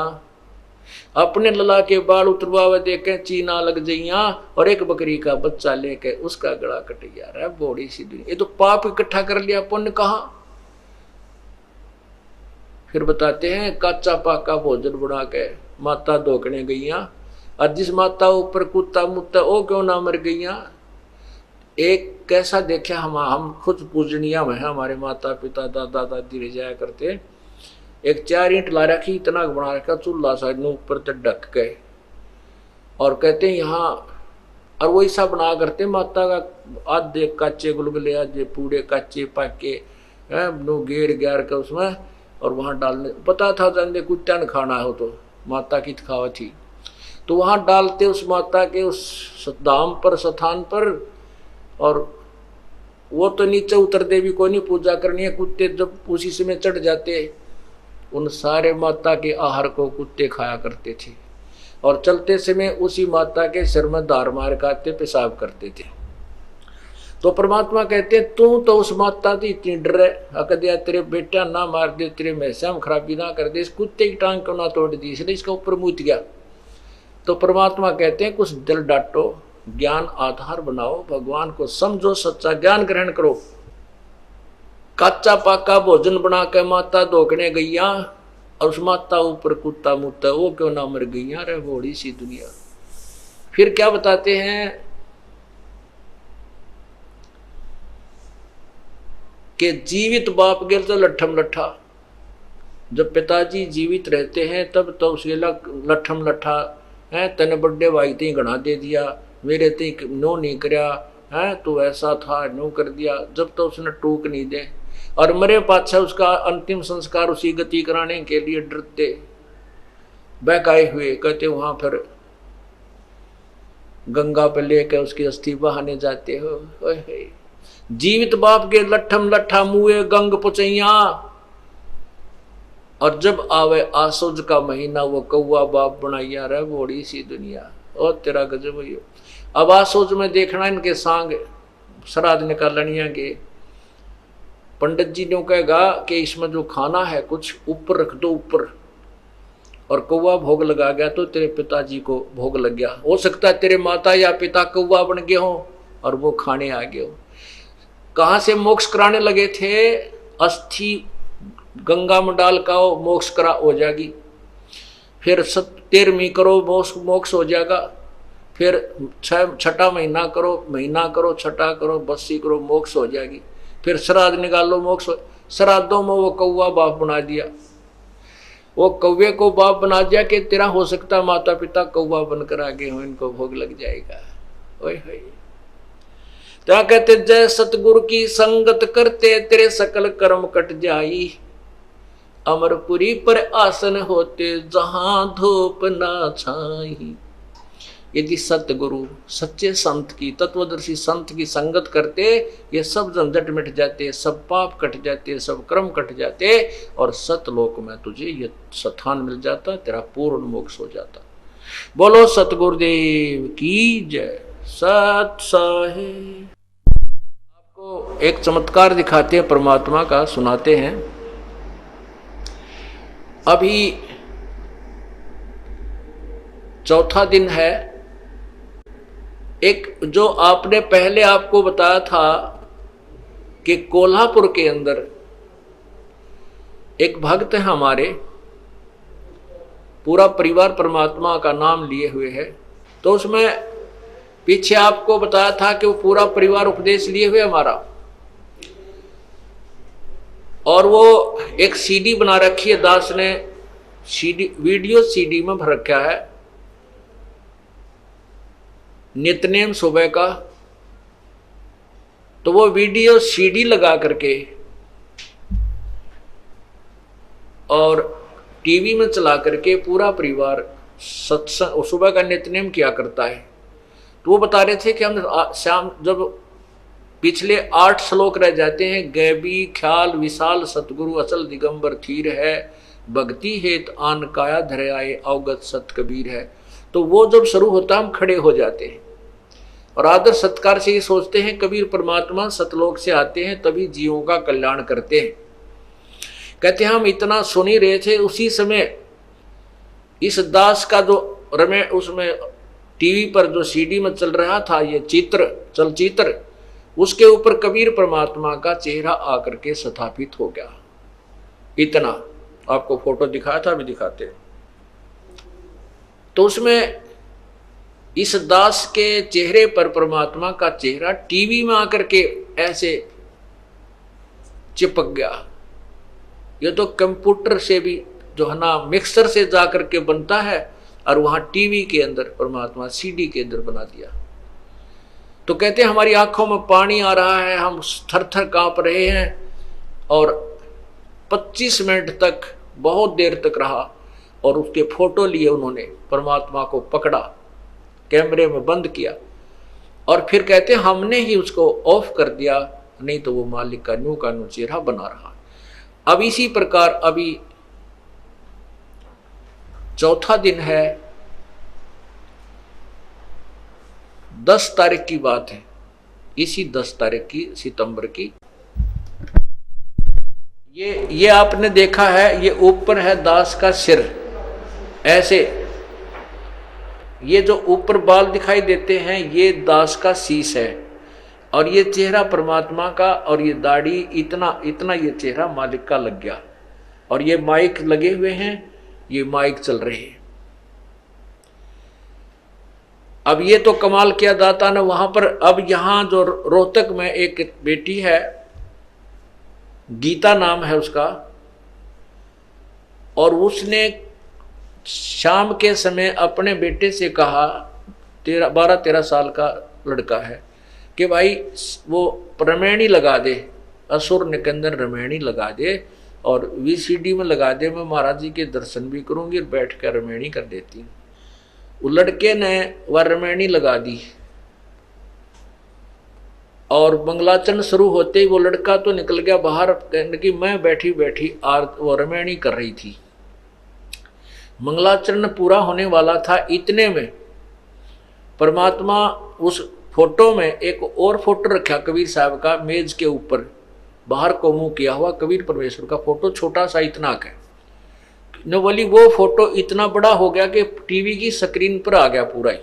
अपने लला के बाल उतरवावे देखे चीना लग जइया, और एक बकरी का बच्चा लेके उसका गला कट गया। रे बोली सी दुनिया, ये तो पाप इकट्ठा कर लिया, पुण्य कहां। फिर बताते हैं काचा पाका भोजन बना के माता धोकने गईया, और जिस माता ऊपर कुत्ता मुत्ता ओ क्यों ना मर गईया। एक कैसा देखा हम खुद पूजनिया में है, हमारे माता पिता दादा दादी रह जाया करते, एक 4 ईंट ला रखी, इतना बना रखा चूल्हा सा ऊपर तक ढक के, और कहते हैं यहाँ, और वो ऐसा बना करते माता का आधे काचे गुलगुले आधे पूरे काचे पाके नो गेर ग्यार का उसमें, और वहां डालने पता था जाने कुत्ता न खाना हो तो माता की खावा थी, तो वहां डालते उस माता के उस धाम पर स्थान पर। और वो तो नीचे उतर दे भी कोई नहीं, पूजा करनी है, कुत्ते जब उसी समय चढ़ जाते, उन सारे माता के आहार को कुत्ते खाया करते थे, और चलते समय उसी माता के सिर में धार मार काटते पेशाब करते थे। तो परमात्मा कहते हैं तू तो उस माता की इतनी डर है, अकदिया तेरे बेटा ना मार दे, तेरे मैसाम खराबी ना कर दे, इस कुत्ते की टांग क्यों ना तोड़ दी, इसलिए इसका ऊपर मूत गया। तो परमात्मा कहते हैं कुछ दिल डांटो, ज्ञान आधार बनाओ, भगवान को समझो, सच्चा ज्ञान ग्रहण करो। कच्चा पाका भोजन बना के माता धोकने गईया, और उस माता ऊपर कुत्ता मुत्ता वो क्यों ना मर गईया। रे बड़ी सी दुनिया। फिर क्या बताते हैं कि जीवित बाप गेल तो लट्ठम लट्ठा, जब पिताजी जीवित रहते हैं तब तो उसके लट्ठम लट्ठा है, तने बड़े भाई ती घना दे दिया, मेरे ती नो नहीं करया है, तो ऐसा था नो कर दिया, जब तो उसने टूक नहीं दे, और मरे पाछा उसका अंतिम संस्कार उसी गति कराने के लिए डरते बहकाए हुए कहते वहां फिर गंगा पे लेकर उसकी अस्थि बहाने जाते हो। जीवित बाप के लट्ठम लट्ठा मुए गंग पुचैया, और जब आवे आसुज का महीना वो कौआ बाप बनाइया। रहे बड़ी सी दुनिया, और तेरा गजब हो। अब आसुज में देखना इनके सांग श्राद्ध निकालनिया के, पंडित जी ने कहेगा कि इसमें जो खाना है कुछ ऊपर रख दो ऊपर, और कौवा भोग लगा गया तो तेरे पिताजी को भोग लग गया। हो सकता है तेरे माता या पिता कौवा बन गए हो और वो खाने आ गए हो। कहाँ से मोक्ष कराने लगे थे? अस्थि गंगा में डाल का मोक्ष करा हो जाएगी, फिर 13वीं करो मोक्ष हो जाएगा, फिर 6ठा महीना करो, छठा करो, 82 करो, मोक्ष हो जाएगी, फिर श्राद्ध निकालो मोक्ष। श्राद्धों में वो कौवा बाप बना दिया, वो कौवे को बाप बना दिया कि तेरा हो सकता माता पिता कौवा बनकर आगे हो, इनको भोग लग जाएगा। ओए होए, क्या कहते, जय सतगुरु की संगत करते तेरे सकल कर्म कट जाई, अमरपुरी पर आसन होते जहां धूप ना छाई। यदि सतगुरु सच्चे संत की, तत्वदर्शी संत की संगत करते, ये सब झंझट मिट जाते, सब पाप कट जाते, सब कर्म कट जाते, और सतलोक में तुझे ये स्थान मिल जाता, तेरा पूर्ण मोक्ष हो जाता। बोलो सतगुरुदेव की जय। सत साहिब। आपको एक चमत्कार दिखाते हैं, परमात्मा का सुनाते हैं। अभी चौथा दिन है। एक जो आपने पहले आपको बताया था कि कोल्हापुर के अंदर एक भक्त है हमारे, पूरा परिवार परमात्मा का नाम लिए हुए है, तो उसमें पीछे आपको बताया था कि वो पूरा परिवार उपदेश लिए हुए हमारा, और वो एक सीडी बना रखी है, दास ने सीडी, वीडियो सीडी में भर रखा है, नित्यनेम सुबह का। तो वो वीडियो सीडी लगा करके और टीवी में चला करके पूरा परिवार सत्संग सुबह का नित्यनेम किया करता है। तो वो बता रहे थे कि हम शाम जब पिछले 8 श्लोक रह जाते हैं, गैबी ख्याल विशाल सतगुरु अचल दिगंबर थीर है, भक्ति हेत आन काया धरे आए अवगत सत कबीर है। तो वो जब शुरू होता हम खड़े हो जाते हैं और आदर सत्कार से ये सोचते हैं कबीर परमात्मा सतलोक से आते हैं तभी जीवों का कल्याण करते हैं। कहते हैं हम इतना सुन ही रहे थे, उसी समय इस दास का जो रमे उसमें टीवी पर जो सीडी में चल रहा था ये चलचित्र, उसके ऊपर कबीर परमात्मा का चेहरा आकर के स्थापित हो गया। इतना आपको फोटो दिखाया था, अभी दिखाते। तो उसमें इस दास के चेहरे पर परमात्मा का चेहरा टीवी में आकर के ऐसे चिपक गया। ये तो कंप्यूटर से भी जो है ना मिक्सर से जाकर के बनता है, और वहां टीवी के अंदर परमात्मा सीडी के अंदर बना दिया। तो कहते हैं हमारी आंखों में पानी आ रहा है, हम थर थर कांप रहे हैं, और 25 मिनट तक बहुत देर तक रहा, और उसके फोटो लिए उन्होंने, परमात्मा को पकड़ा, कैमरे में बंद किया, और फिर कहते हैं हमने ही उसको ऑफ कर दिया, नहीं तो वो मालिक का न्यू का न्यू चेहरा बना रहा। अब इसी प्रकार अभी चौथा दिन है, 10 तारीख की बात है, इसी 10 तारीख की सितंबर की। ये आपने देखा है, ये ऊपर है दास का सिर ऐसे, ये जो ऊपर बाल दिखाई देते हैं ये दास का शीश है, और ये चेहरा परमात्मा का, और ये दाढ़ी, इतना इतना ये चेहरा मालिक का लग गया, और ये माइक लगे हुए हैं, ये माइक चल रहे हैं। अब ये तो कमाल किया दाता ने वहां पर। अब यहां जो रोहतक में एक बेटी है, गीता नाम है उसका, और उसने शाम के समय अपने बेटे से कहा, 12-13 साल का लड़का है, कि भाई वो रमैनी लगा दे, असुर निकंदन रमैनी लगा दे, और वीसीडी में लगा दे, मैं महाराज जी के दर्शन भी करूंगी और बैठ कर रमैनी कर देती हूँ। वो लड़के ने वह रमैनी लगा दी, और मंगलाचरण शुरू होते ही वो लड़का तो निकल गया बाहर, कहने की मैं बैठी बैठी वो रमैनी कर रही थी। मंगलाचरण पूरा होने वाला था, इतने में परमात्मा उस फोटो में एक और फोटो रखा कबीर साहब का मेज के ऊपर, बाहर को मुंह किया हुआ कबीर परमेश्वर का फोटो छोटा सा इतना का है। न बोली वो फोटो इतना बड़ा हो गया कि टीवी की स्क्रीन पर आ गया पूरा ही।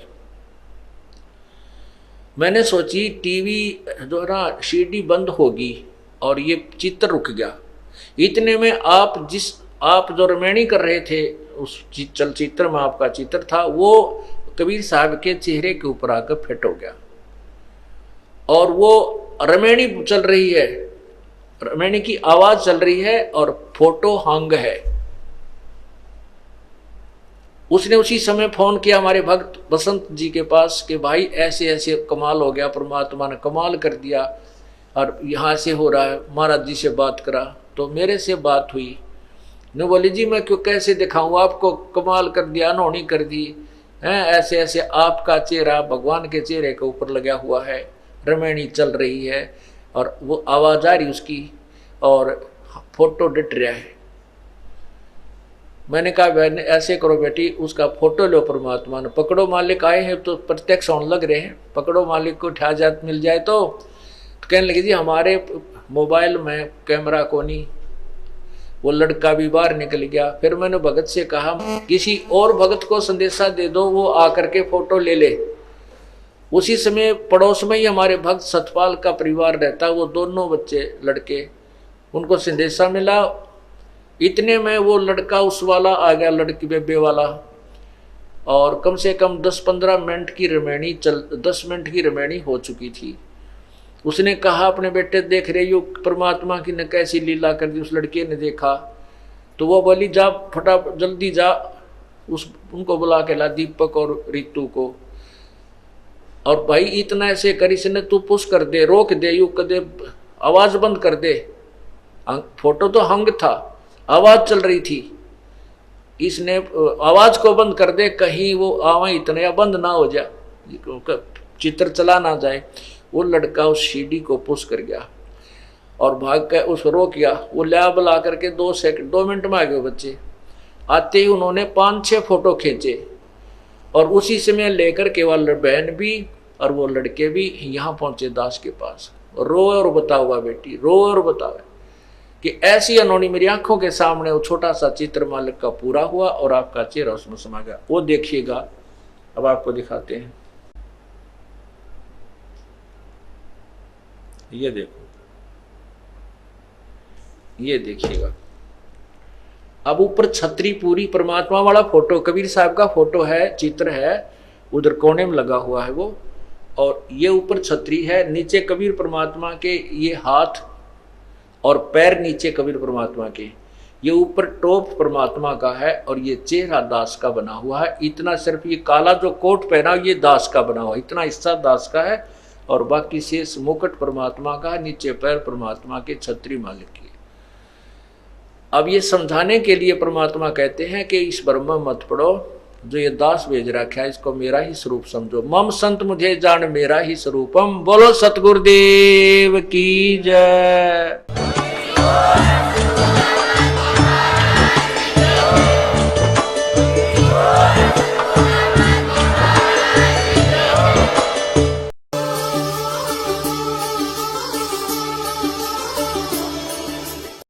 मैंने सोची टीवी जो ना सीडी बंद होगी और ये चित्र रुक गया। इतने में आप जो रमैनी कर रहे थे उस चलचित्र में आपका चित्र था, वो कबीर साहब के चेहरे के ऊपर आकर फिट हो गया और वो रमैनी चल रही है, रमैनी की आवाज चल रही है और फोटो हंग है। उसने उसी समय फोन किया हमारे भक्त बसंत जी के पास कि भाई ऐसे ऐसे कमाल हो गया, परमात्मा ने कमाल कर दिया और यहाँ से हो रहा है, महाराज जी से बात करा। तो मेरे से बात हुई, न बोली जी मैं क्यों कैसे दिखाऊं आपको, कमाल कर दिया, अनहोनी कर दी हैं, ऐसे ऐसे आपका चेहरा भगवान के चेहरे के ऊपर लगा हुआ है, रमैनी चल रही है और वो आवाज आ रही उसकी और फोटो डट रहा है। मैंने कहा बहन ऐसे करो बेटी, उसका फोटो लो, परमात्मा ने पकड़ो, मालिक आए हैं तो प्रत्यक्ष होने लग रहे हैं, पकड़ो मालिक को उठा जात मिल जाए। तो कहने लगी जी हमारे मोबाइल में कैमरा को नहीं, वो लड़का भी बाहर निकल गया। फिर मैंने भगत से कहा किसी और भगत को संदेशा दे दो, वो आकर के फोटो ले ले। उसी समय पड़ोस में ही हमारे भक्त सतपाल का परिवार रहता, वो दोनों बच्चे लड़के, उनको संदेशा मिला। इतने में वो लड़का उस वाला आ गया, लड़की बेबे वाला, और कम से कम 10-15 मिनट की रमैनी 10 मिनट की रमैनी हो चुकी थी। उसने कहा अपने बेटे देख रहे हो परमात्मा की ने कैसी लीला कर दी। उस लड़के ने देखा तो वो बोली जा फटा जल्दी जा, उनको बुला के ला, दीपक और रितु को, और भाई इतना ऐसे कर, इसने तू पुश कर दे, रोक दे, यू कर दे, आवाज बंद कर दे। फोटो तो हंग था, आवाज चल रही थी, इसने आवाज को बंद कर दे, कहीं वो आवाज इतना या बंद ना हो जाए, चित्र चला ना जाए। वो लड़का उस सीडी को पुश कर गया और भाग कर उस रोक गया। वो ला बुला करके 2 मिनट में आ गए बच्चे। आते ही उन्होंने 5-6 फोटो खींचे और उसी समय लेकर के वाला बहन भी और वो लड़के भी यहाँ पहुंचे दास के पास। रो और बताओ बेटी, रो और बताओ कि ऐसी अनहोनी मेरी आंखों के सामने वो छोटा सा चित्र मालिक का पूरा हुआ और आपका चेहरा उसमें समा गया। वो देखिएगा, अब आपको दिखाते हैं, ये देखो, ये देखिएगा। अब ऊपर छतरी पूरी परमात्मा वाला फोटो कबीर साहब का फोटो है, चित्र है, उधर कोने में लगा हुआ है वो, और ये ऊपर छतरी है, नीचे कबीर परमात्मा के ये हाथ और पैर नीचे कबीर परमात्मा के, ये ऊपर टोप परमात्मा का है और ये चेहरा दास का बना हुआ है। इतना सिर्फ ये काला जो कोट पहना ये दास का बना हुआ है, इतना हिस्सा दास का है और बाकी शेष मुकुट परमात्मा का, नीचे पैर परमात्मा के, छतरी मालिक की। अब ये समझाने के लिए परमात्मा कहते हैं कि इस ब्रह्म मत पढ़ो, जो ये दास भेज रखा है इसको मेरा ही स्वरूप समझो। मम संत मुझे जान मेरा ही स्वरूपम। बोलो सतगुरुदेव की जय।